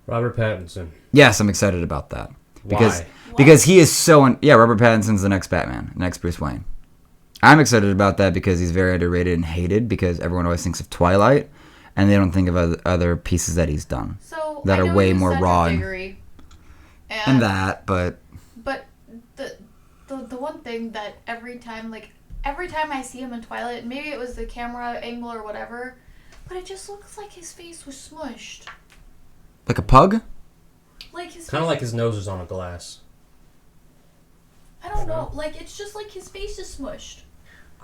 Robert Pattinson. Yes, I'm excited about that. Why? Because he is so... Robert Pattinson's the next Batman, next Bruce Wayne. I'm excited about that because he's very underrated and hated because everyone always thinks of Twilight and they don't think of other pieces that he's done that are way more raw and that, but the one thing that every time I see him in Twilight, maybe it was the camera angle or whatever, but it just looks like his face was smushed. Like a pug? Like his Kind of face, like his nose is on a glass. I don't know. Like, it's just like his face is smushed.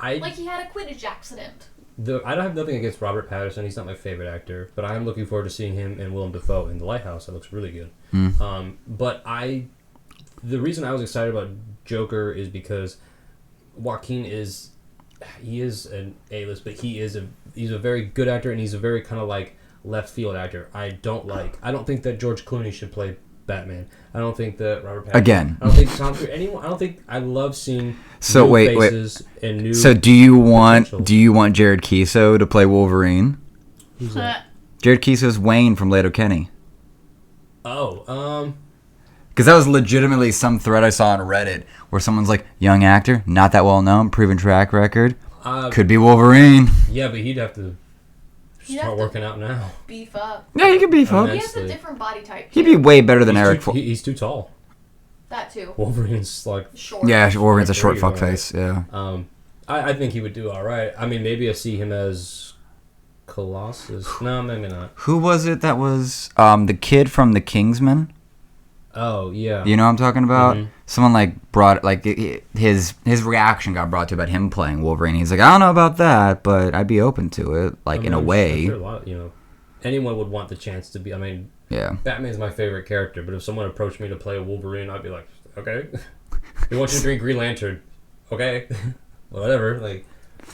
Like he had a Quidditch accident. I don't have nothing against Robert Pattinson. He's not my favorite actor, but I am looking forward to seeing him and Willem Dafoe in The Lighthouse. That looks really good. But the reason I was excited about Joker is because Joaquin is an A-list, but he's a very good actor, and he's a very kind of like left field actor. I don't think that George Clooney should play Batman. I don't think that Robert Pattinson. Again. I don't think Tom Cruise. Anyone. I don't think. I love seeing new faces and new. So do you want Jared Keeso to play Wolverine? Who's that? Jared Keeso's Wayne from Letterkenny. Oh, because that was legitimately some thread I saw on Reddit where someone's like, young actor, not that well known, proven track record, could be Wolverine. Yeah, but he'd have to start working out now. Beef up. Yeah, he could beef up. He has a different body type. He'd be way better than Eric. He's too tall. That too. Wolverine's like short. Yeah, Wolverine's a short fuckface. Yeah. I think he would do all right. I mean, maybe I see him as Colossus. No, maybe not. Who was it that was the kid from The Kingsman? Oh yeah. You know what I'm talking about? Mm-hmm. Someone brought his reaction got brought to about him playing Wolverine. He's like, I don't know about that, but I'd be open to it, in a way. I'm sure a lot, anyone would want the chance to be. I mean, yeah. Batman's my favorite character, but if someone approached me to play a Wolverine, I'd be like, okay. They want you to drink Green Lantern, okay, whatever.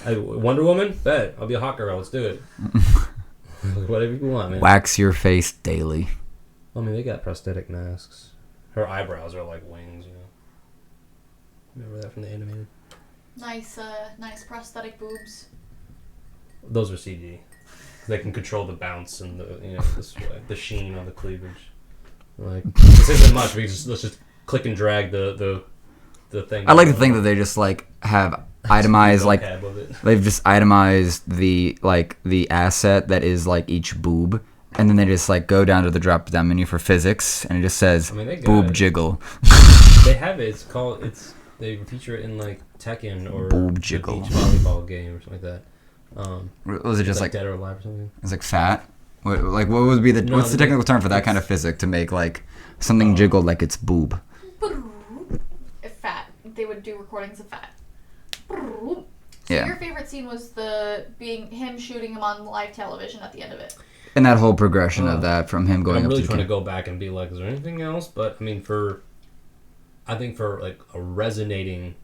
Wonder Woman, bet I'll be a hot girl. Let's do it. Whatever you want, man. Wax your face daily. I mean, they got prosthetic masks. Her eyebrows are like wings, Remember that from the animated? Nice prosthetic boobs. Those are CG. They can control the bounce and the sheen on the cleavage. This isn't much. Let's just click and drag the thing. I like to think that they just have itemized they've just itemized the asset that is each boob. And then they just go down to the drop down menu for physics, and it just says boob jiggle. They have it. They feature it in Tekken or boob jiggle beach volleyball game or something like that. Was it just Dead or Alive or something? It's fat. What would be what's the technical term for that kind of physics to make something jiggle like it's boob? Fat. They would do recordings of fat. So yeah. Your favorite scene was him shooting him on live television at the end of it. And that whole progression of that from him going I'm up really to trying to go back and be like, is there anything else? But I mean, I think for a resonating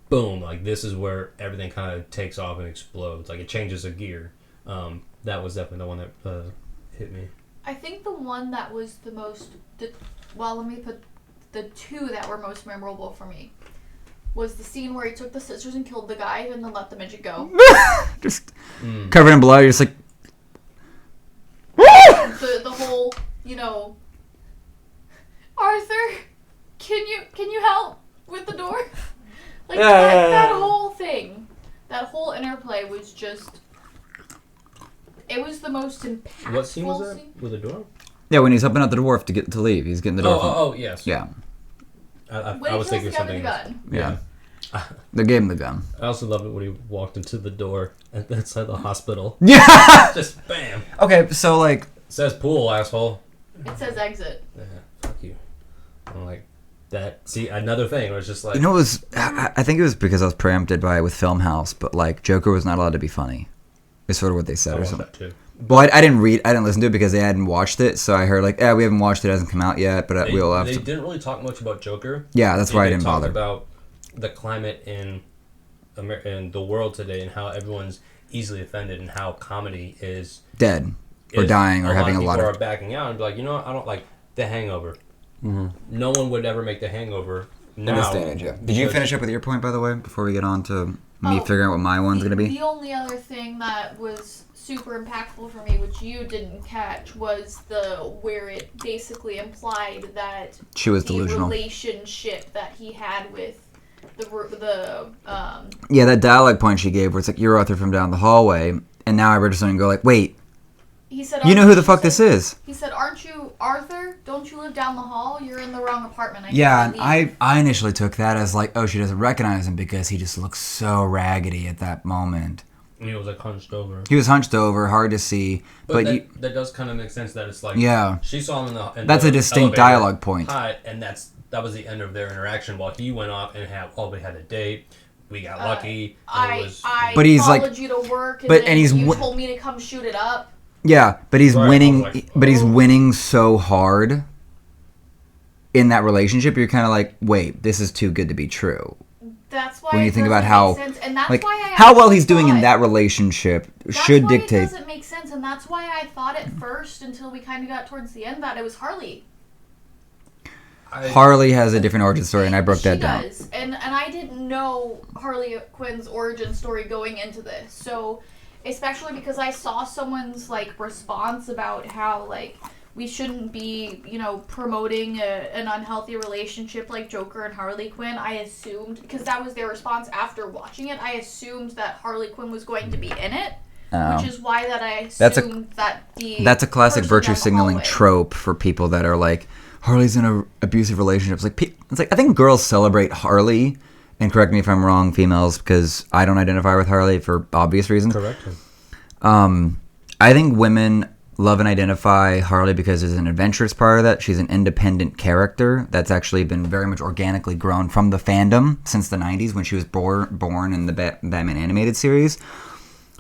boom, this is where everything kind of takes off and explodes. It changes a gear. That was definitely the one that hit me. I think the one that was the most, let me put the two that were most memorable for me. Was the scene where he took the scissors and killed the guy and then let the midget go. Just covered in blood. You're just the whole, Arthur, can you help with the door? That whole thing, that whole interplay was just, it was the most impactful. What scene was that? With the door? Yeah, when he's helping out the dwarf to leave. He's getting the door. Oh, yes. Yeah. I was thinking of something else. Yeah. They gave him the gun. I also love it when he walked into the door inside the hospital. Yeah! Just bam. Okay, so It says pool, asshole. It says exit. Yeah, fuck you. I'm like, that. See, another thing where it's just it was, I think it was because I was preempted by it with Filmhouse, but Joker was not allowed to be funny. It's sort of what they said or something. That too. Well, I didn't listen to it because they hadn't watched it, so I heard we haven't watched it, it hasn't come out yet, but we'll have to. They didn't really talk much about Joker. Yeah, that's why I didn't bother. They talked about the climate in the world today and how everyone's easily offended and how comedy is dead. or dying or having a lot of people are backing out and be like, you know what, I don't like The Hangover. No one would ever make The Hangover now. in this day and age. Yeah. Did you finish up with your point, by the way, before we get on to me figuring out what my one's gonna be? The only other thing that was super impactful for me, which you didn't catch, was where it basically implied that she was delusional. The relationship that he had with yeah, that dialogue point she gave, where it's like, you're Arthur from down the hallway, and now I read something and go like, wait. He said, you know who the fuck this is? He said, aren't you Arthur? Don't you live down the hall? You're in the wrong apartment. Yeah, and I initially took that as like, oh, she doesn't recognize him because he just looks so raggedy at that moment. And he was like hunched over. He was hunched over, hard to see. But that does kind of make sense that it's like, yeah, she saw him in that's a distinct dialogue point. And that was the end of their interaction while he went off and we had a date. We got lucky. I followed like, you to work, and you told me to come shoot it up. Yeah, but he's winning. Like, but he's winning so hard in that relationship. You're kind of like, wait, this is too good to be true. That's why when you think about how, and that's like, why how well he's doing in that relationship should dictate. It doesn't make sense, and that's why I thought at first, until we kind of got towards the end, that it was Harley. Harley has a different origin story, and I broke that down. She does, and I didn't know Harley Quinn's origin story going into this, so especially because I saw someone's like response about how like we shouldn't be, promoting an unhealthy relationship like Joker and Harley Quinn. I assumed, because that was their response after watching it, I assumed that Harley Quinn was going to be in it, which is why that I assumed that's a classic virtue signaling trope for people that are like, Harley's in an abusive relationship. It's like I think girls celebrate Harley, and correct me if I'm wrong, females, because I don't identify with Harley for obvious reasons. Correct. I think women love and identify Harley because there's an adventurous part of that. She's an independent character that's actually been very much organically grown from the fandom since the 90s when she was born in the Batman animated series.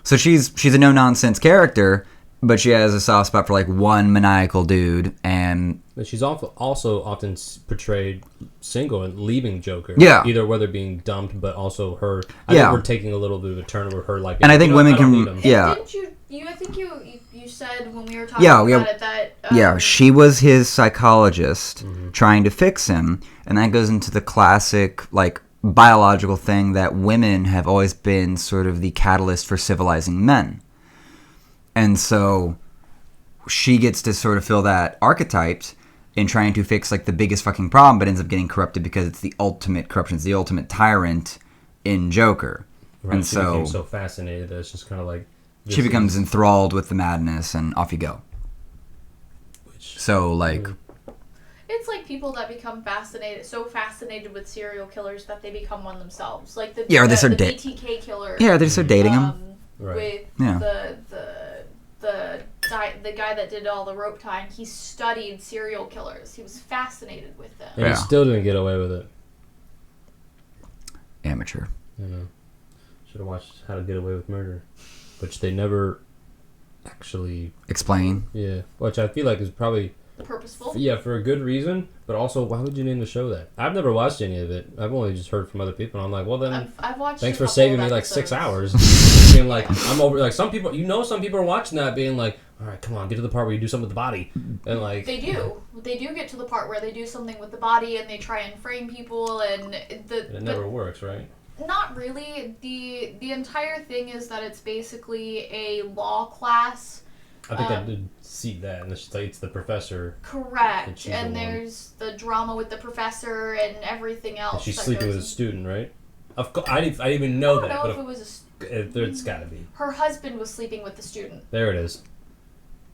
So she's a no-nonsense character, but she has a soft spot for like one maniacal dude, and but she's also often portrayed single and leaving Joker. Yeah, either whether being dumped, but also her. I think we're taking a little bit of a turn where her like. And I think women can. Yeah. Didn't you? I think you said when we were talking about it that. She was his psychologist trying to fix him, and that goes into the classic like biological thing that women have always been sort of the catalyst for civilizing men. And so she gets to sort of fill that archetype in trying to fix like the biggest fucking problem, but ends up getting corrupted because it's the ultimate corruption. It's the ultimate tyrant in Joker. Right, and she became so fascinated that it's just kind of like... She becomes enthralled with the madness and off you go. So like... It's like people that become so fascinated with serial killers that they become one themselves. Like the BTK killer. Yeah, they start dating him. With the guy that did all the rope tying, he studied serial killers. He was fascinated with them. And he still didn't get away with it. Amateur. Should have watched How to Get Away with Murder, which they never actually explain. Yeah, which I feel like is probably purposeful. Yeah, for a good reason, but also why would you name the show that? I've never watched any of it. I've only just heard from other people, and I'm like, well then, I've watched. Thanks for saving me like 6 hours. Being like, I'm over. Like some people, some people are watching that, being like, all right, come on, get to the part where you do something with the body, and like they do get to the part where they do something with the body, and they try and frame people, and it never works, right? Not really. The entire thing is that it's basically a law class. I think I did see that, and it's the professor. Correct, and there's the drama with the professor and everything else. And she's sleeping with a student, right? Of course, I didn't even know that. I don't know but if it was it's got to be. Her husband was sleeping with the student. There it is.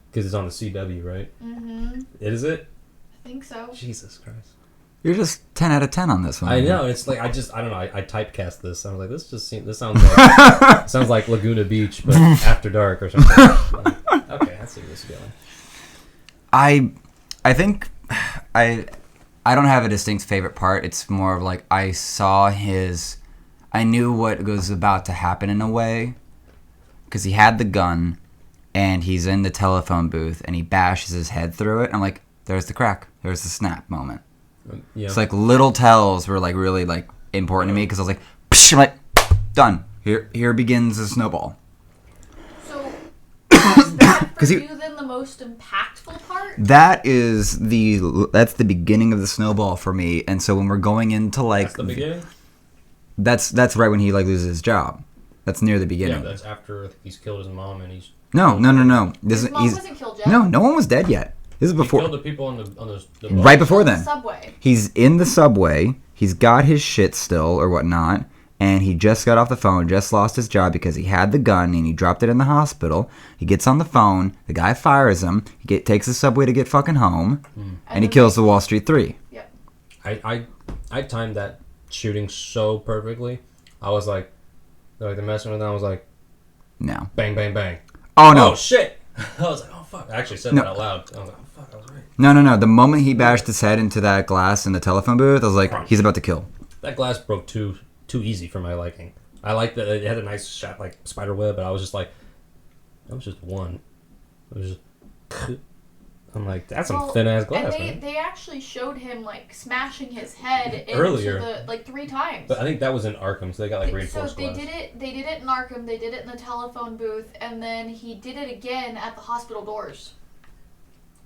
Because it's on the CW, right? Mm-hmm. Is it? I think so. Jesus Christ. You're just 10 out of 10 on this one. I know. It's like I don't know. I typecast this. I was like, this sounds like sounds like Laguna Beach, but after dark or something. Okay, I see where this is going. I think I don't have a distinct favorite part. It's more of like I knew what was about to happen in a way, because he had the gun, and he's in the telephone booth, and he bashes his head through it. I'm like, there's the crack. There's the snap moment. Yeah. It's like little tells were like really like important to me, because I was like, psh, I'm like, done. Here begins the snowball. So is that for you then the most impactful part. That's the beginning of the snowball for me. And so when we're going into like That's the beginning? That's right when he like loses his job. That's near the beginning. Yeah, that's after I think he's killed his mom and he's... No. His mom wasn't killed yet. No one was dead yet. This is before. He killed the people on the bus. Right before then. Subway. He's in the subway. He's got his shit still or whatnot. And he just got off the phone, just lost his job because he had the gun and he dropped it in the hospital. He gets on the phone. The guy fires him. He takes the subway to get fucking home. And he kills the Wall Street 3. Yep. I timed that shooting so perfectly. I was like they're messing with it. I was like, No. bang, bang, bang. Oh, no. Oh, shit. I was like, oh, fuck. I actually said that out loud. I was like, oh, fuck, I was right. No. The moment he bashed his head into that glass in the telephone booth, I was like, he's about to kill. That glass broke too easy for my liking. I liked that it had a nice shot, like spider web, but I was just like, that was just one. It was just... I'm like, that's some thin-ass glass, and man. they actually showed him, like, smashing his head into Earlier. the, like, 3 times. But I think that was in Arkham, so they got, like, reinforced glass. They did it in Arkham, they did it in the telephone booth, and then he did it again at the hospital doors.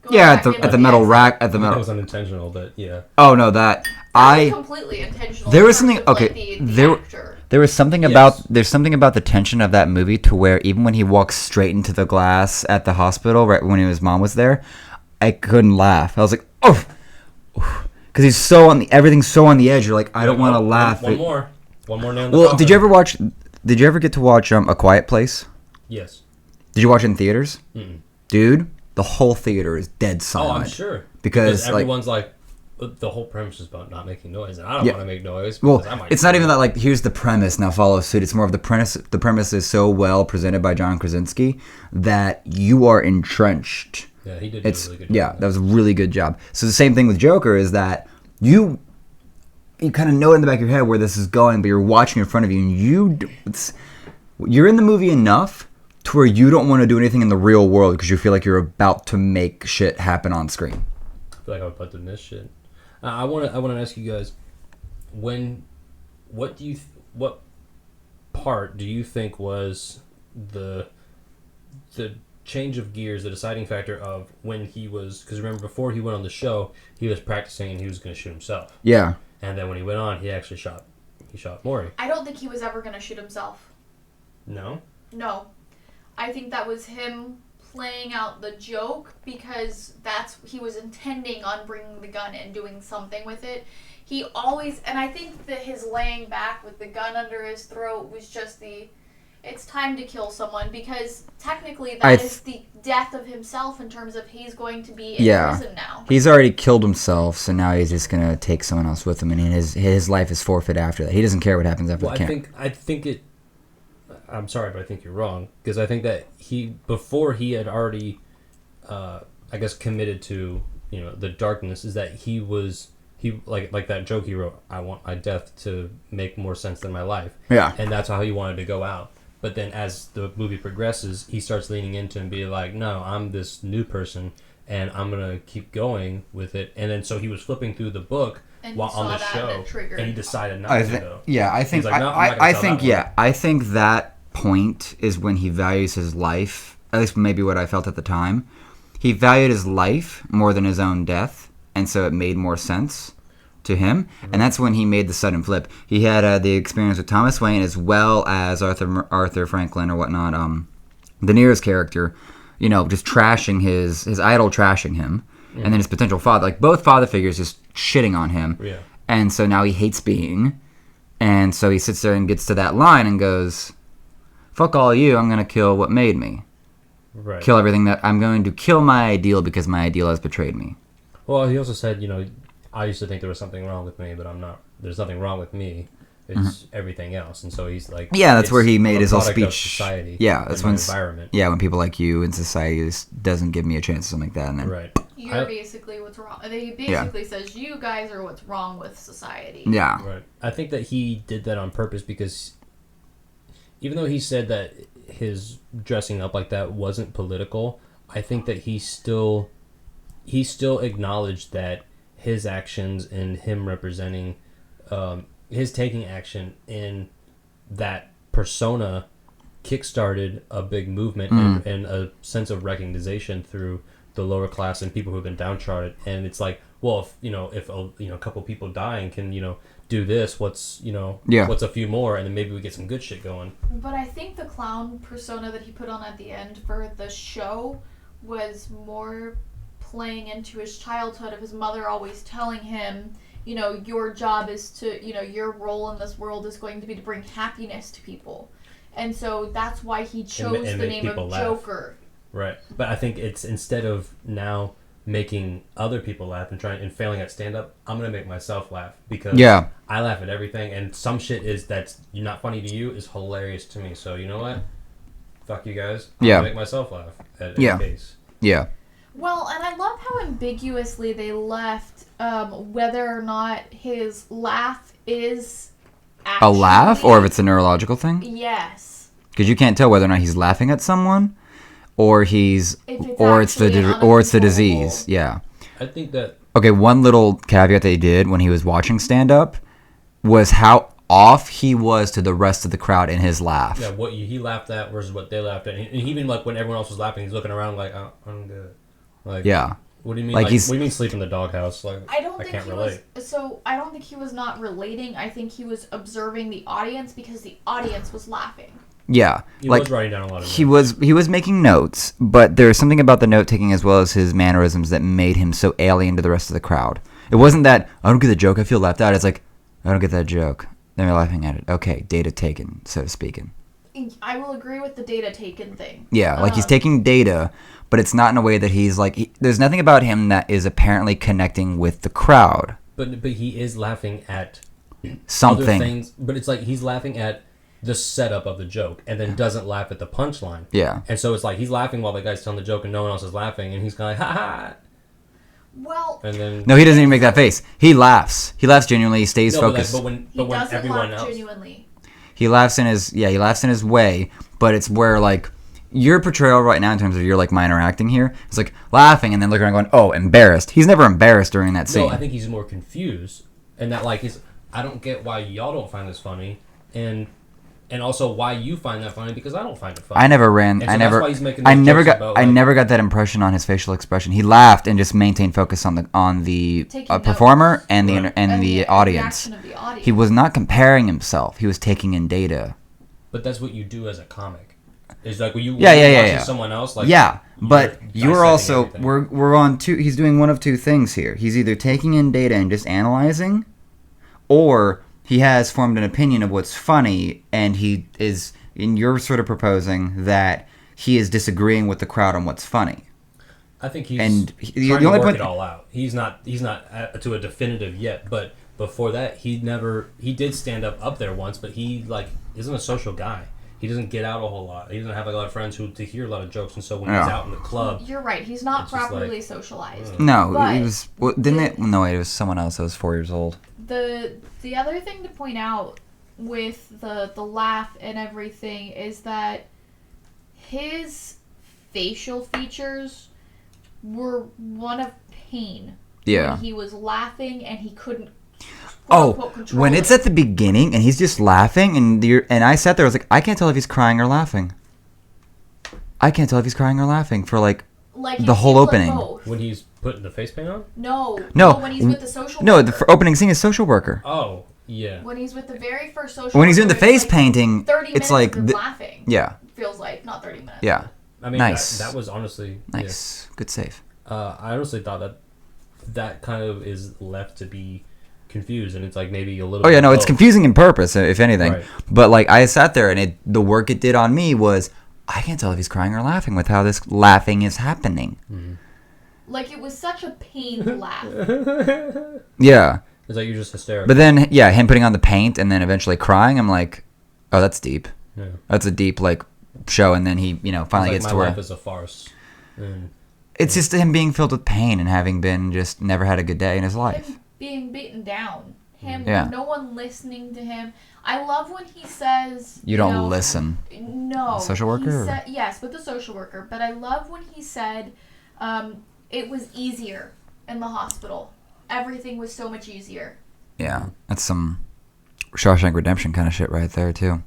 Yeah, at the metal rack, at the metal... That was unintentional, but yeah. Oh, no, that was completely intentional. There was something... Of, Okay, like, there was something about... There's something about the tension of that movie to where even when he walks straight into the glass at the hospital, right when his mom was there, I couldn't laugh. I was like, oh, because he's so on everything's so on the edge. You're like, I don't want to laugh. One more nail in the Well, coffin. Did you ever get to watch A Quiet Place? Yes. Did you watch it in theaters? Mm-mm. Dude, the whole theater is dead silent. Oh, I'm sure. Because everyone's like, the whole premise is about not making noise, and I don't want to make noise. Well, I might it's not even that, like, here's the premise, now follow suit. It's more of the premise. The premise is so well presented by John Krasinski that you are entrenched. Yeah, he did a really good job. Yeah, that was a really good job. So the same thing with Joker is that you kind of know in the back of your head where this is going, but you're watching in front of you, and you're in the movie enough to where you don't want to do anything in the real world because you feel like you're about to make shit happen on screen. I feel like I would put them this shit. I want to ask you guys, what part do you think was the change of gears, the deciding factor of when he was, because remember before he went on the show, he was practicing and he was going to shoot himself. Yeah. And then when he went on, he actually shot Maury. I don't think he was ever going to shoot himself. No? No. I think that was him playing out the joke because he was intending on bringing the gun and doing something with it. He always, and I think that his laying back with the gun under his throat was just it's time to kill someone because technically that is the death of himself in terms of he's going to be in prison now. He's already killed himself, so now he's just going to take someone else with him, and his life is forfeit after that. He doesn't care what happens after the camp. I'm sorry, but I think you're wrong because I think that before he had already, I guess, committed to the darkness, is that he like that joke he wrote. I want my death to make more sense than my life. Yeah, and that's how he wanted to go out. But then as the movie progresses, he starts leaning into and being like, no, I'm this new person, and I'm going to keep going with it. And then so he was flipping through the book while on the show, and he decided not to, though. Yeah, I think, like, no, I think that point is when he values his life, at least maybe what I felt at the time. He valued his life more than his own death, and so it made more sense to him, and that's when he made the sudden flip. He had the experience with Thomas Wayne as well as Arthur Franklin or whatnot. De Niro's character, just trashing his idol, trashing him, and then his potential father, like both father figures, just shitting on him. Yeah. And so now he hates being, and so he sits there and gets to that line and goes, "Fuck all you! I'm gonna kill what made me. Right. Kill everything that I'm going to kill my ideal because my ideal has betrayed me." Well, he also said, I used to think there was something wrong with me, but I'm not. There's nothing wrong with me. It's everything else. And so he's like, yeah, that's where he made his whole speech. Society, yeah, that's when environment. Yeah, when people like you in society just doesn't give me a chance or something like that. And then, right. You're basically what's wrong. He basically says you guys are what's wrong with society. Yeah. Right. I think that he did that on purpose because even though he said that his dressing up like that wasn't political, I think that he still acknowledged that his actions and him representing his taking action in that persona kickstarted a big movement and a sense of recognition through the lower class and people who've been downtrodden. And it's like, well, if a couple people dying can do this, what's what's a few more, and then maybe we get some good shit going. But I think the clown persona that he put on at the end for the show was more playing into his childhood of his mother always telling him, your job is to, your role in this world is going to be to bring happiness to people. And so that's why he chose the name of Joker. Right. But I think it's, instead of now making other people laugh and failing at stand-up, I'm going to make myself laugh, because I laugh at everything, and some shit that's not funny to you is hilarious to me. So you know what? Fuck you guys. I'm going to make myself laugh at any case. Yeah. Well, and I love how ambiguously they left whether or not his laugh is actually... A laugh, or if it's a neurological thing? Yes. Because you can't tell whether or not he's laughing at someone, or it's the disease. Yeah. I think that... Okay, one little caveat they did when he was watching stand-up was how off he was to the rest of the crowd in his laugh. Yeah, what he laughed at versus what they laughed at. And even like when everyone else was laughing, he's looking around like, I don't get it. Like, yeah. What do you mean? Like, what do you mean sleep in the doghouse? Like, I can't relate. I don't think he was not relating. I think he was observing the audience because the audience was laughing. Yeah, he was writing down a lot of notes. He was making notes, but there's something about the note taking as well as his mannerisms that made him so alien to the rest of the crowd. It wasn't that I don't get the joke, I feel left out. It's like, I don't get that joke. They're laughing at it. Okay, data taken, so to speaking. I will agree with the data taken thing. Yeah, like he's taking data, but it's not in a way that he's like... there's nothing about him that is apparently connecting with the crowd. But he is laughing at something. Other things, but it's like he's laughing at the setup of the joke and then doesn't laugh at the punchline. Yeah. And so it's like he's laughing while the guy's telling the joke and no one else is laughing, and he's kind of like, ha ha. Well... And then... No, he doesn't even make that face. He laughs. He laughs genuinely. He stays focused. But when everyone else... Genuinely. He laughs in his way, but it's where, like, your portrayal right now in terms of your, like, minor acting here, it's like laughing and then looking around going, oh, embarrassed. He's never embarrassed during that scene. No, I think he's more confused, and that, like, I don't get why y'all don't find this funny, and also why you find that funny, because I don't find it funny. I never got that impression on his facial expression. He laughed and just maintained focus on the performer and the audience. He was not comparing himself. He was taking in data. But that's what you do as a comic. It's like when you watching someone else, like, but you're also we're on two. He's doing one of two things here. He's either taking in data and just analyzing, or he has formed an opinion of what's funny, and he is, and you're sort of proposing that he is disagreeing with the crowd on what's funny. I think he's trying to work it all out. He's not to a definitive yet, but before that, he did stand up there once, but he, like, isn't a social guy. He doesn't get out a whole lot. He doesn't have, like, a lot of friends to hear a lot of jokes, and so when he's out in the club... You're right. He's not properly socialized. No, he was... Well, no, wait, it was someone else that was 4 years old. The other thing to point out with the laugh and everything is that his facial features were one of pain. Yeah. When he was laughing and he couldn't... when it's at the beginning and he's just laughing and I sat there, I was like, I can't tell if he's crying or laughing. I can't tell if he's crying or laughing for like the whole opening. When he's putting the face paint on? No, when he's with the social worker. No, the opening scene is social worker. Oh, yeah. When he's with the very first social worker. When he's doing the face painting, 30 it's like... laughing. Yeah. Feels like, not 30 minutes. Yeah. I mean, nice. That was honestly... Nice. Yeah. Good save. I honestly thought that kind of is left to be confused, and it's like maybe a little... Oh, yeah, no, it's confusing in purpose, if anything. Right. But, like, I sat there, and the work it did on me was, I can't tell if he's crying or laughing with how this laughing is happening. Mm-hmm. Like, it was such a pained laugh. Yeah. It's like you're just hysterical. But then, yeah, him putting on the paint and then eventually crying, I'm like, oh, that's deep. Yeah. That's a deep, like, show, and then he, finally gets to where... My life is a farce. It's just him being filled with pain and having been just never had a good day in his life. Him being beaten down. No one listening to him. I love when he says... You don't listen. No. Social worker? Yes, with the social worker. But I love when he said it was easier in the hospital. Everything was so much easier. Yeah, that's some Shawshank Redemption kind of shit right there, too.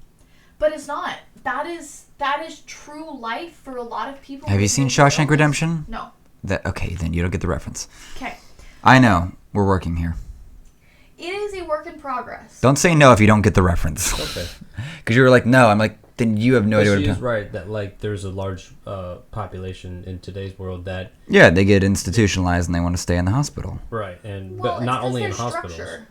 But it's not. that is true life for a lot of people. Have you with seen mental Shawshank illness. Redemption? No. Okay, then you don't get the reference. Okay. I know. We're working here. It is a work in progress. Don't say no if you don't get the reference. Okay. Because you were like, no. I'm like, then you have no idea what She I'm is talking. right that like there's a large population in today's world that Yeah, they get institutionalized and they want to stay in the hospital. right and Well, but not it's only in 'cause there's hospitals. structure.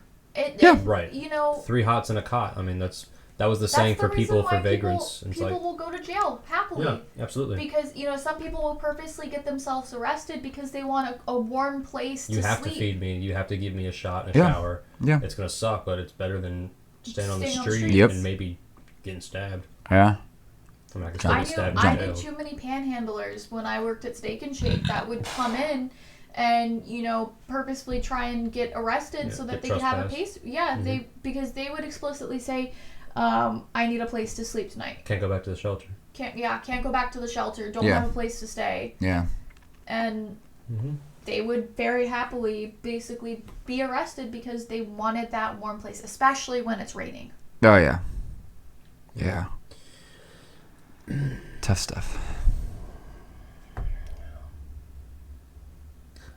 Yeah. Right. You know, 3 hots and a cot. I mean that was the that's saying the for reason people for why vagrants. And it's People like will go to jail happily. yeah, absolutely. Because, you know, some people will purposely get themselves arrested because they want a warm place You to have sleep. to feed me. You have to give me a shot and a Yeah. shower. Yeah. It's gonna suck, but it's better than staying on the Staying on the street street. Yep. and maybe getting stabbed. Yeah. I'm not gonna I get stabbed in knew jail. too many panhandlers when I worked at Steak and Shake that would come in and, you know, purposefully try and get arrested Yeah, so that get they could have a trespassed. pace. Yeah, Mhm. because they would explicitly say, I need a place to sleep tonight. Can't go back to the shelter. Can't go back to the shelter. Don't Yeah. have a place to stay. Yeah. And Mm-hmm. they would very happily basically be arrested because they wanted that warm place, especially when it's raining. Oh, yeah. Yeah. Tough stuff.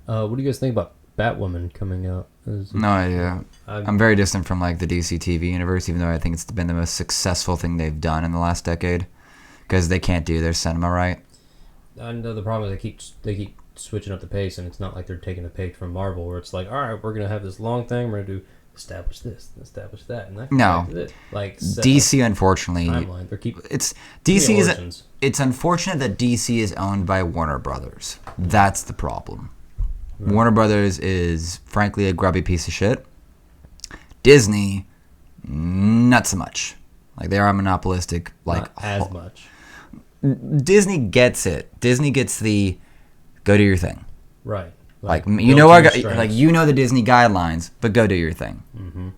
What do you guys think about Batwoman coming out? No idea. I'm very distant from like the DC TV universe, even though I think it's been the most successful thing they've done in the last decade, because they can't do their cinema right. I know the problem is they keep switching up the pace, and it's not like they're taking a page from Marvel, where it's like, all right, we're gonna have this long thing, we're gonna do establish this, establish that, and that. No. Like DC, unfortunately, timeline. They keep it's DC is. origins. It's unfortunate that DC is owned by Warner Brothers. That's the problem. Right. Warner Brothers is frankly a grubby piece of shit. Disney, not so much. Like they are monopolistic. Like Not as much. Disney gets it. Disney gets the go do your thing. Right. Like built you know to our your like strengths. you know the Disney guidelines, but go do your thing. Mm-hmm.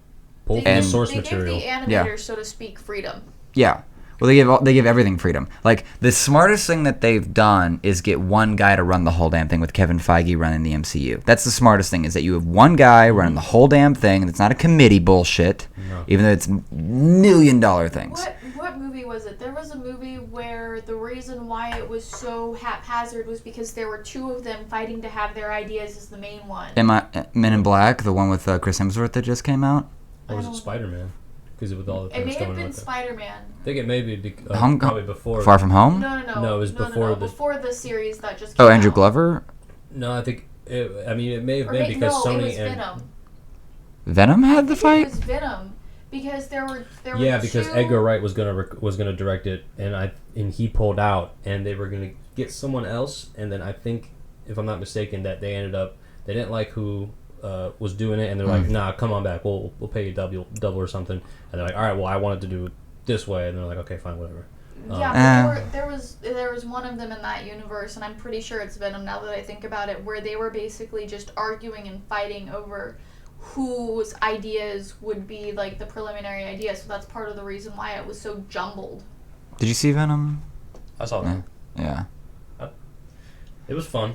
Pull from And- the source they material. give the animators, Yeah. so to speak, freedom. Yeah. Well, they give everything freedom. Like the smartest thing that they've done is get one guy to run the whole damn thing with Kevin Feige running the MCU. That's the smartest thing is that you have one guy running the whole damn thing, and it's not a committee bullshit, No. even though it's $1 million things. What movie was it? There was a movie where the reason why it was so haphazard was because there were two of them fighting to have their ideas as the main one. Men in Black, the one with Chris Hemsworth that just came out. Or was I it don't- Spider-Man? Because with all the It things may have going on been with it. Spider-Man. I think it may be Home- probably before. Far From Home. No. No, it was before the- before the series that just came Oh, Andrew out. Glover. No, I think. It may have Or been because no, Sony it was and Venom. Venom had the It fight. was Venom because there were yeah, because two- Edgar Wright was gonna direct it, and he pulled out, and they were gonna get someone else, and then I think, if I'm not mistaken, that they didn't like who was doing it, and they're like, nah, come on back, we'll pay you double or something, and they're like, all right, well, I wanted to do it this way, and they're like, okay, fine, whatever. Yeah, but there was one of them in that universe, and I'm pretty sure it's Venom now that I think about it, where they were basically just arguing and fighting over whose ideas would be like the preliminary idea. So that's part of the reason why it was so jumbled. Did you see Venom? I saw that. Yeah. It was fun.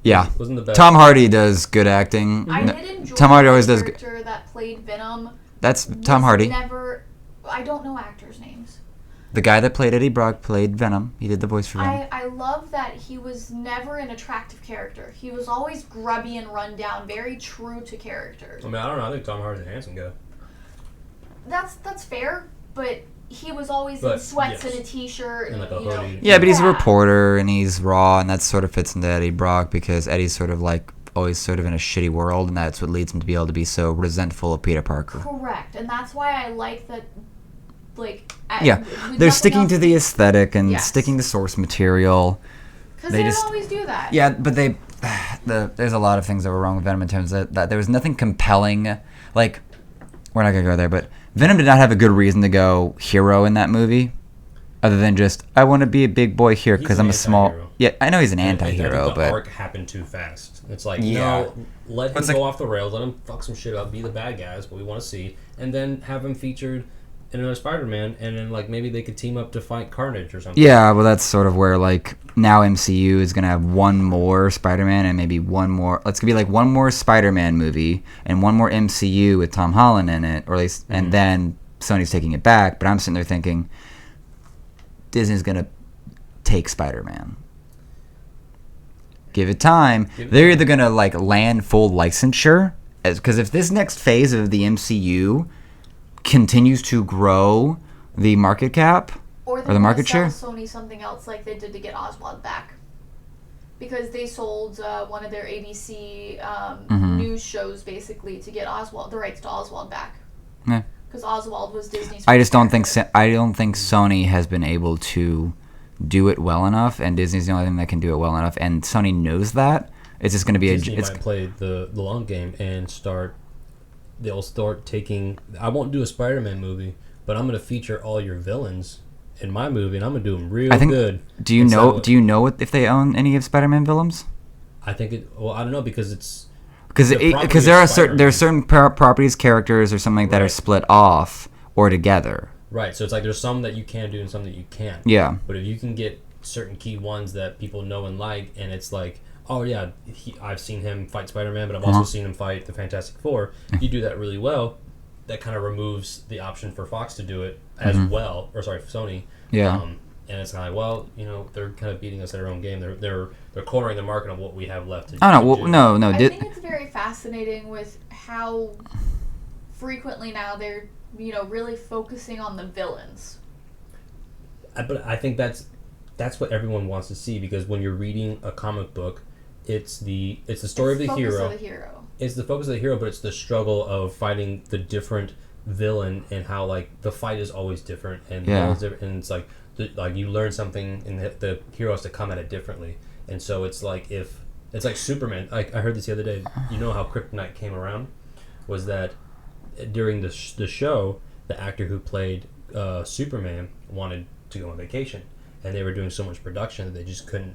Yeah. It wasn't the best. Tom Hardy does good acting. I No- did enjoy Tom Hardy the always does character that played Venom. That's Tom Hardy. I don't know actors' names. The guy that played Eddie Brock played Venom. He did the voice for Venom. I love that he was never an attractive character. He was always grubby and run down, very true to character. I mean, I don't know. I think Tom Hardy's a handsome guy. That's fair, but he was always in But, sweats yes. and a t-shirt And, like, a you know. hoodie. Yeah, but he's a reporter and he's raw, and that sort of fits into Eddie Brock because Eddie's sort of like always sort of in a shitty world, and that's what leads him to be able to be so resentful of Peter Parker. Correct, and that's why I like that. Like, Yeah, with they're nothing sticking else to the aesthetic and Yes. sticking to source material. because they they, just- don't always do that. Yeah, but there's a lot of things that were wrong with Venom in terms of that there was nothing compelling. Like, we're not gonna go there, but Venom did not have a good reason to go hero in that movie, other than just I want to be a big boy here He's because an I'm a small. anti-hero. Yeah, I know he's an And I anti-hero, think the but arc happened too fast. It's like, Yeah. no, let him It's go like- off the rails, let him fuck some shit up, be the bad guys, what we want to see, and then have him featured in another Spider-Man, and then like maybe they could team up to fight Carnage or something. yeah, well that's sort of where like now MCU is gonna have one more Spider-Man and maybe one more. It's gonna be like one more Spider-Man movie and one more MCU with Tom Holland in it, or at least, and then Sony's taking it back. But I'm sitting there thinking, Disney's gonna take Spider-Man. Give it time. They're either gonna like land full licensure, because if this next phase of the MCU continues to grow the market cap or the market share, Sony something else like they did to get Oswald back, because they sold one of their ABC news shows basically to get the rights to Oswald back. Yeah. Because Oswald was Disney's. I don't think Sony has been able to do it well enough, and Disney's the only thing that can do it well enough, and Sony knows that. It's just going to be Disney might play the long game and they'll start taking. I won't do a Spider-Man movie, but I'm going to feature all your villains in my movie, and I'm going to do them real good. Do you know if they own any of Spider-Man villains? I think well, I don't know, because it's because there are certain properties, characters, or something that are split off or together. Right, so it's like there's some that you can do and some that you can't. Yeah. But if you can get certain key ones that people know and like, and it's like, oh yeah, I've seen him fight Spider-Man, but I've also seen him fight the Fantastic Four. You do that really well, that kind of removes the option for Fox to do it as well, or sorry, Sony. Yeah. And it's kind of like, well, they're kind of beating us at our own game. They're cornering the market on what we have left to do. No. I think it's very fascinating with how frequently now they're really focusing on the villains. But I think that's what everyone wants to see, because when you're reading a comic book, it's the story of the hero. It's the focus of the hero, but it's the struggle of fighting the different villain, and how like the fight is always different, and and it's like you learn something, and the hero has to come at it differently. And so it's like Superman. Like I heard this the other day. You know how Kryptonite came around? Was that during the show, the actor who played Superman wanted to go on vacation, and they were doing so much production that they just couldn't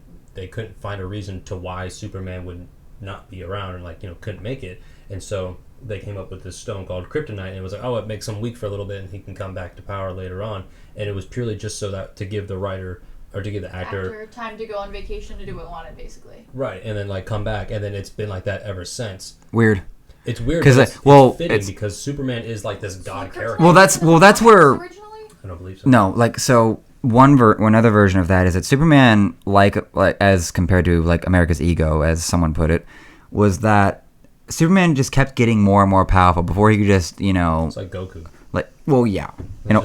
find a reason to why Superman would not be around, and couldn't make it. And so they came up with this stone called Kryptonite, and it was like, oh, it makes him weak for a little bit and he can come back to power later on. And it was purely just so that to give the writer, or to give the actor time to go on vacation to do what he wanted, basically. Right, and then come back, and then it's been like that ever since. Weird. It's weird because Superman is like this god character. Well, that's where originally? I don't believe so. No, so one other version of that is that Superman, like as compared to like America's ego, as someone put it, was that Superman just kept getting more and more powerful before he could just It's like Goku.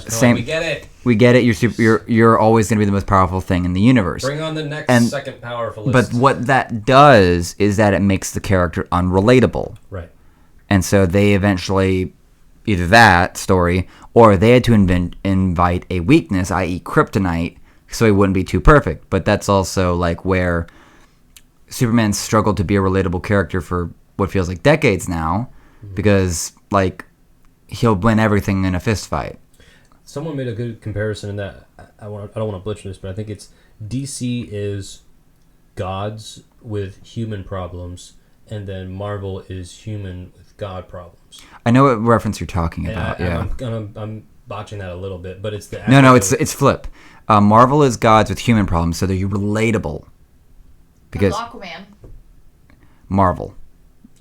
Same. We get it. We get it. You're always going to be the most powerful thing in the universe. Bring on the next second powerful. But what that does is that it makes the character unrelatable. Right. And so they eventually, either that story, or they had to invite a weakness, i.e. kryptonite, so he wouldn't be too perfect. But that's also like where Superman struggled to be a relatable character for what feels like decades now, because like he'll win everything in a fist fight. Someone made a good comparison in that. I don't want to butcher this, but I think it's DC is gods with human problems, and then Marvel is human with god problems. I know what reference you're talking about. I'm botching that a little bit, but it's the no. It's flip. Marvel is gods with human problems, so they're relatable. Because Aquaman. Marvel.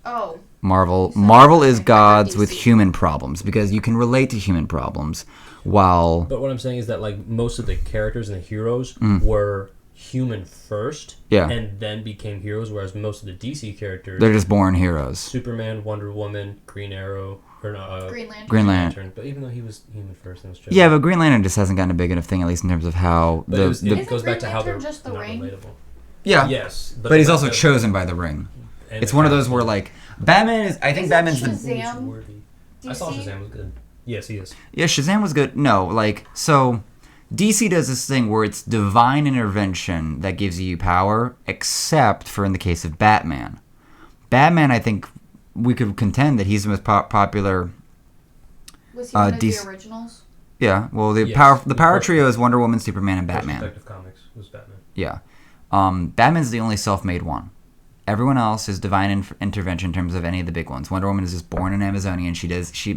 Oh. Marvel is gods with human problems, because you can relate to human problems, while. But what I'm saying is that like most of the characters and the heroes were human first, and then became heroes, whereas most of the DC characters, they're just born heroes. Superman, Wonder Woman, Green Arrow, or Green Lantern. But even though he was human first, and was yeah, but Green Lantern just hasn't gotten a big enough thing, at least in terms of how it goes back to how they're just the not ring? relatable. Yeah. Yes, but he's also chosen by the ring. It's one of those where like Batman is. I think Batman's Shazam? I saw Shazam was good. Yes, he is. Yeah, Shazam was good. No, like so. DC does this thing where it's divine intervention that gives you power, except for in the case of Batman. Batman, I think we could contend that he's the most popular. Was he one of the originals? Yeah, well, the power trio is Wonder Woman, Superman, and Batman. Detective Comics was Batman. Yeah, Batman's the only self-made one. Everyone else is divine intervention in terms of any of the big ones. Wonder Woman is just born an Amazonian.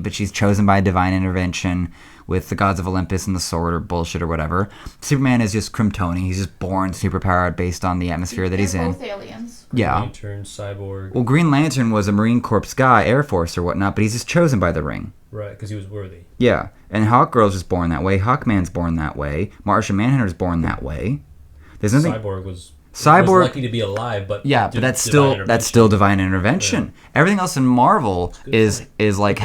But she's chosen by divine intervention with the gods of Olympus and the sword or bullshit or whatever. Superman is just Kryptonian. He's just born superpowered based on the atmosphere that he's in. Both aliens. Yeah. Lantern, Cyborg. Well, Green Lantern was a Marine Corps guy, Air Force or whatnot, but he's just chosen by the Ring. Right, because he was worthy. Yeah. And Hawkgirl's just born that way. Hawkman's born that way. Martian Manhunter's born that way. There's nothing. Cyborg was lucky to be alive, but yeah, but that's still divine intervention. Yeah. Everything else in Marvel is like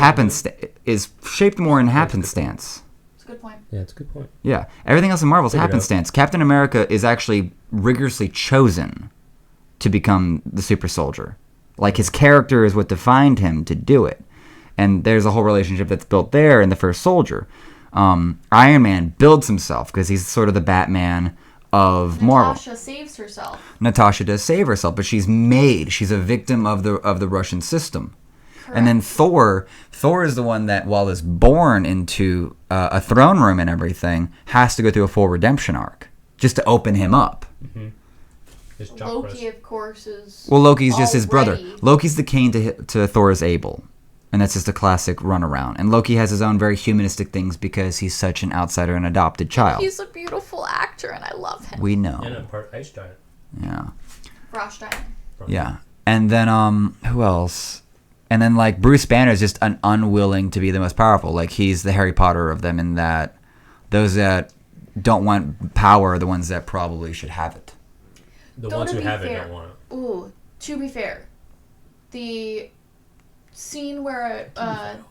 is shaped more in happenstance. That's a good point. Yeah, it's a good point. Yeah, everything else in Marvel is happenstance. Captain America is actually rigorously chosen to become the super soldier. Like his character is what defined him to do it, and there's a whole relationship that's built there in the first Soldier. Iron Man builds himself because he's sort of the Batman of Marvel. Natasha saves herself. Natasha does save herself, but she's a victim of the Russian system. Correct. And then Thor is the one that, while is born into a throne room and everything, has to go through a full redemption arc just to open him up. Mm-hmm. Loki, of course, is Loki's just his brother. already- Loki's the Cain to Thor's Abel. And that's just a classic runaround. And Loki has his own very humanistic things because he's such an outsider and adopted child. He's a beautiful actor, and I love him. We know. And a part ice giant. Yeah. Frost Giant. Yeah. And then, who else? And then, like, Bruce Banner is just unwilling to be the most powerful. Like, he's the Harry Potter of them in that those that don't want power are the ones that probably should have it. The ones who have it don't want it. Ooh, to be fair, the scene where the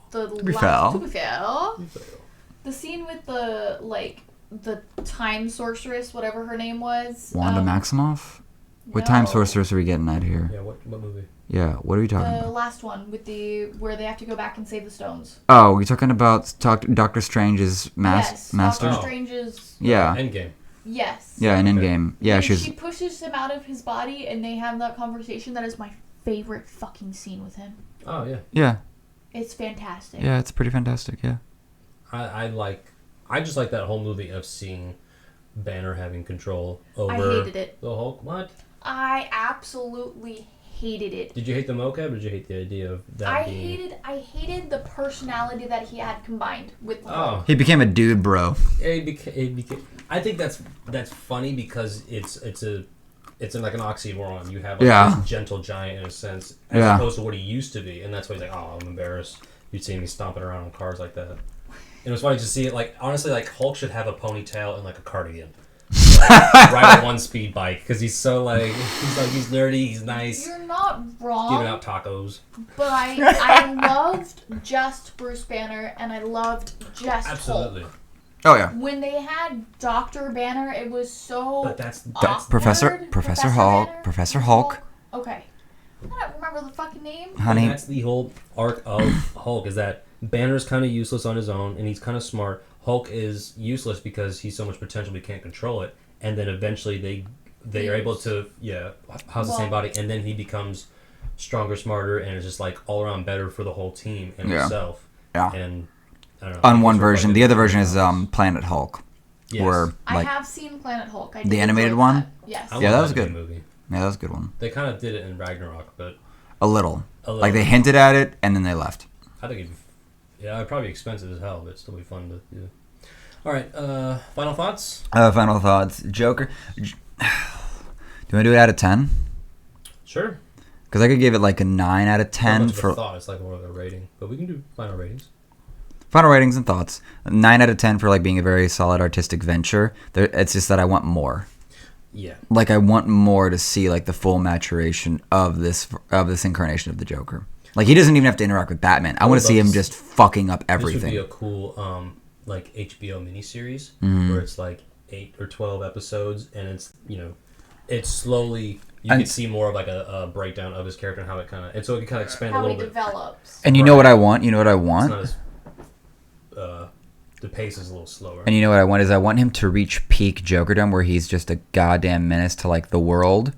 scene with the time sorceress, whatever her name was, Wanda Maximoff? What no. time sorceress are we getting at here? Yeah, what movie? Yeah, what are we talking The about? last one with where they have to go back and save the stones. Oh, we're talking about Doctor Strange's master? Doctor Strange's. Yeah. Endgame. Yes. Yeah, in Endgame. Yeah, And she's... she pushes him out of his body, and they have that conversation. That is my favorite fucking scene with him. Oh, yeah. Yeah. It's fantastic. Yeah, it's pretty fantastic, yeah. I just like that whole movie of seeing Banner having control over I hated it. the Hulk. What? I absolutely hated it. Did you hate the mocap, or did you hate the idea of that I being... hated the personality that he had combined with the Hulk. He became a dude, bro. I think that's funny because it's like an oxymoron. You have this gentle giant in a sense, as opposed to what he used to be, and that's why he's like, oh, I'm embarrassed. You'd see me stomping around on cars like that. And it was funny to see it. Like, honestly, like Hulk should have a ponytail and like a cardigan, ride a 1-speed bike, because he's so he's nerdy, he's nice. You're not wrong. Giving out tacos. But I loved just Bruce Banner, and I loved just Absolutely. Hulk. Oh, yeah. When they had Dr. Banner, it was so But that's Professor Hulk. Banner? Professor Hulk. Okay. I don't remember the fucking name. Honey. And that's the whole arc of Hulk, is that Banner's kind of useless on his own, and he's kind of smart. Hulk is useless because he's so much potential we can't control it. And then eventually they are able to house the same body, and then he becomes stronger, smarter, and it's just like all around better for the whole team and himself. Yeah. And I don't know. On one version, the other version is Planet Hulk. Yes. Where, I have seen Planet Hulk. I the did animated enjoy one? that. Yes. I Yeah, love that was good. Movie. Yeah, that was a good one. They kind of did it in Ragnarok, but A little. Like they hinted at it and then they left. I think it'd probably be expensive as hell, but it'd still be fun to do. All right, final thoughts? Final thoughts. Joker. Do you want to do it out of 10? Sure. Because I could give it like a 9 out of 10 Not much of for a thought. It's like more of a rating, but we can do final ratings. final ratings and thoughts. 9 out of 10 for like being a very solid artistic venture. It's just that I want more. Yeah. Like I want more to see like the full maturation of this incarnation of the Joker. Like he doesn't even have to interact with Batman. I want to see him just fucking up everything. This would be a cool like HBO miniseries where it's like 8 or 12 episodes, and it's it's slowly you can see more of like a breakdown of his character and how it kind of, and so it can kind of expand a little bit. How he develops. And you know what I want? You know what I want? It's not as, the pace is a little slower. And you know what I want is I want him to reach peak Jokerdom where he's just a goddamn menace to like the world,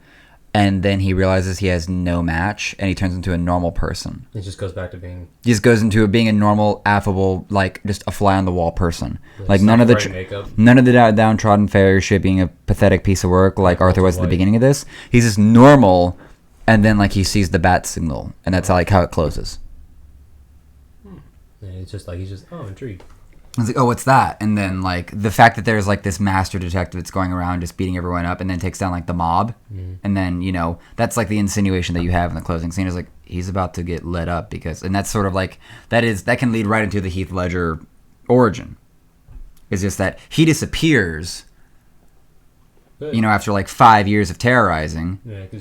and then he realizes he has no match and he turns into a normal person. It just goes back to being. He just goes into being a normal, affable, like just a fly on the wall person. Yeah, like none of the downtrodden failure shit, being a pathetic piece of work like Arthur was at the beginning of this. He's just normal, and then like he sees the bat signal, and that's like how it closes. And it's just like he's just intrigued. I was like, oh, what's that? And then like the fact that there's like this master detective that's going around just beating everyone up, and then takes down like the mob, and then that's like the insinuation that you have in the closing scene is like he's about to get lit up and that's sort of like that can lead right into the Heath Ledger origin. It's just that he disappears. Good. After like 5 years of terrorizing,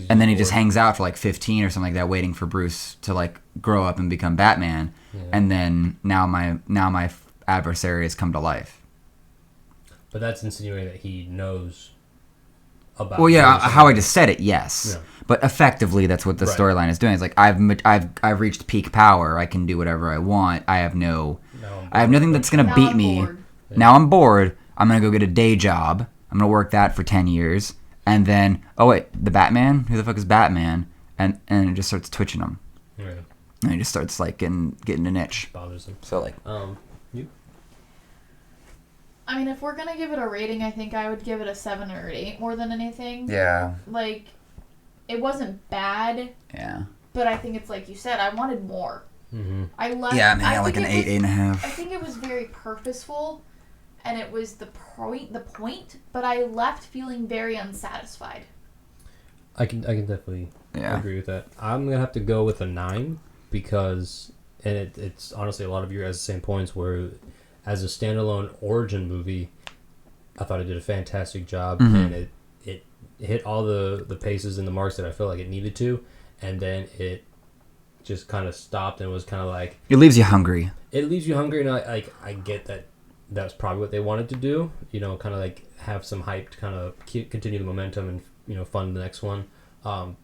and then he just bored. hangs out for like 15 or something like that, waiting for Bruce to like grow up and become Batman. And then now my adversary has come to life. But that's insinuating that he knows about. Well, yeah, how I just said it, yes. Yeah. But effectively, that's what the storyline is doing. It's like I've reached peak power. I can do whatever I want. I have nothing that's gonna beat me. Bored. Now I'm bored. I'm gonna go get a day job. I'm gonna work that for 10 years, and then the Batman? Who the fuck is Batman? And it just starts twitching him, Yeah. and he just starts like getting an itch. Bothers him. So like, You. I mean, if we're gonna give it a rating, I think I would give it a 7 or 8 more than anything. yeah, Like, it wasn't bad, yeah, but I think it's like you said, I wanted more. Mm-hmm. I left. yeah. Maybe I like an think 8, 8.5. I think it was very purposeful, and it was the point. But I left feeling very unsatisfied. I can definitely Yeah. agree with that. I'm gonna have to go with a 9 because, and it's honestly a lot of you guys the same points where, as a standalone origin movie, I thought it did a fantastic job, and it hit all the paces and the marks that I felt like it needed to, and then it just kind of stopped and was kind of like It leaves you hungry. it leaves you hungry, and I get that that's probably what they wanted to do, kind of like have some hype to kind of continue the momentum and fund the next one.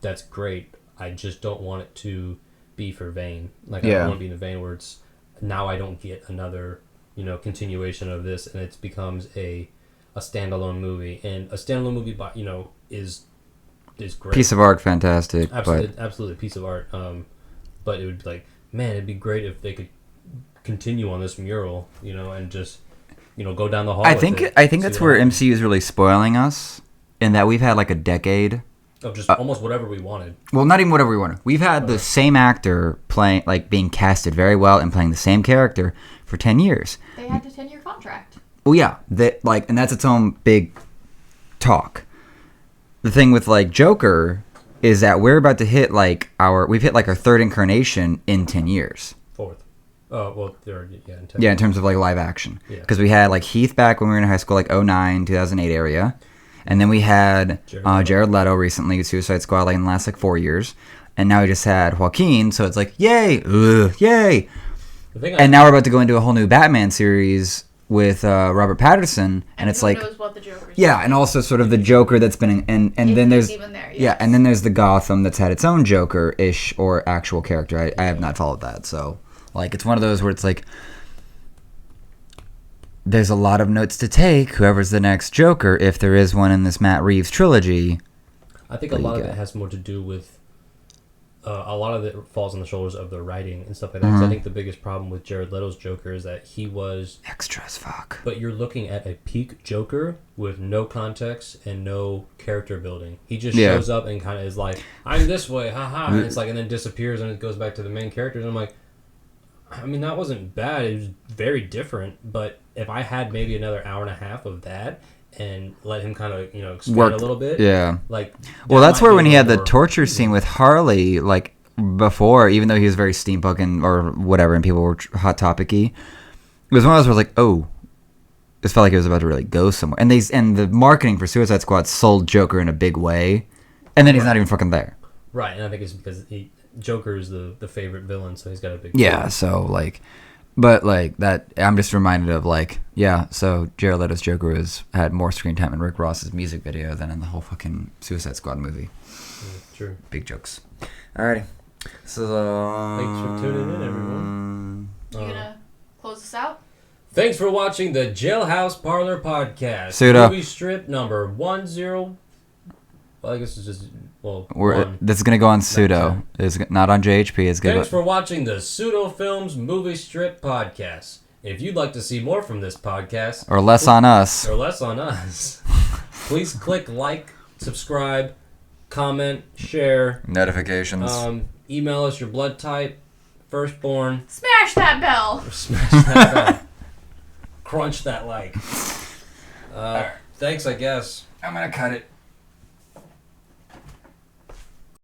That's great. I just don't want it to be for vain. Like I don't want to be in the vein where it's now I don't get another continuation of this, and it becomes a standalone movie, and a standalone movie is great. Piece of art, fantastic. Absolutely a piece of art. But it would be like, man, it'd be great if they could continue on this mural, and just go down the hall. I think that's where MCU is really spoiling us, in that we've had like a decade of just almost whatever we wanted. Well, not even whatever we wanted. We've had the same actor playing, like being casted very well and playing the same character for 10 years. They had a 10-year contract. Well, yeah, and that's its own big talk. The thing with like Joker is that we're about to hit we've hit like our third incarnation in 10 years. Fourth. Well, they're in 10. Yeah, in terms of like live action. Yeah. Because we had like Heath back when we were in high school, like 09, 2008 area. And then we had Jared Leto recently, Suicide Squad, like in the last like 4 years. And now we just had Joaquin, so it's like, yay, yay. And now we're about to go into a whole new Batman series with Robert Pattinson, and it's who like, knows what the Joker's yeah, doing. and also sort of the Joker that's been and then there's even there, yes. yeah, and then there's the Gotham that's had its own Joker-ish or actual character. I have not followed that, so like it's one of those where it's like there's a lot of notes to take. Whoever's the next Joker, if there is one in this Matt Reeves trilogy, I think a lot of it has more to do with a lot of it falls on the shoulders of the writing and stuff like that. 'Cause I think the biggest problem with Jared Leto's Joker is that he was extra as fuck. But you're looking at a peak Joker with no context and no character building. He just shows up and kind of is like, "I'm this way, haha," and it's like, and then disappears and it goes back to the main characters. And I'm like, I mean, that wasn't bad. It was very different. But if I had maybe another hour and a half of that and let him kind of expand a little bit, like, well, that's where when he had the torture scene with Harley, like before, even though he was very steampunk and or whatever, and people were hot topic-y, it was one of those where like, oh, this felt like it was about to really go somewhere. And the marketing for Suicide Squad sold Joker in a big way, and then he's not even fucking there. Right, and I think it's because Joker is the favorite villain, so he's got a big so like, but like that, I'm just reminded of like, so Jared Leto's Joker had more screen time in Rick Ross's music video than in the whole fucking Suicide Squad movie. True. Big jokes. Alrighty. So thanks for tuning in, everyone. You gonna close us out? Thanks for watching the Jailhouse Parlor podcast. Pseudo. Movie strip number 10. Well, I guess it's just this is gonna go on Pseudo. It's not on JHP. It's Thanks for watching the Pseudo Films Movie Strip podcast. If you'd like to see more from this podcast, or less on us, please click like, subscribe, comment, share, Notifications. email us your blood type, firstborn. Smash that bell. Smash that bell. Crunch that like. Thanks, I guess. I'm gonna cut it.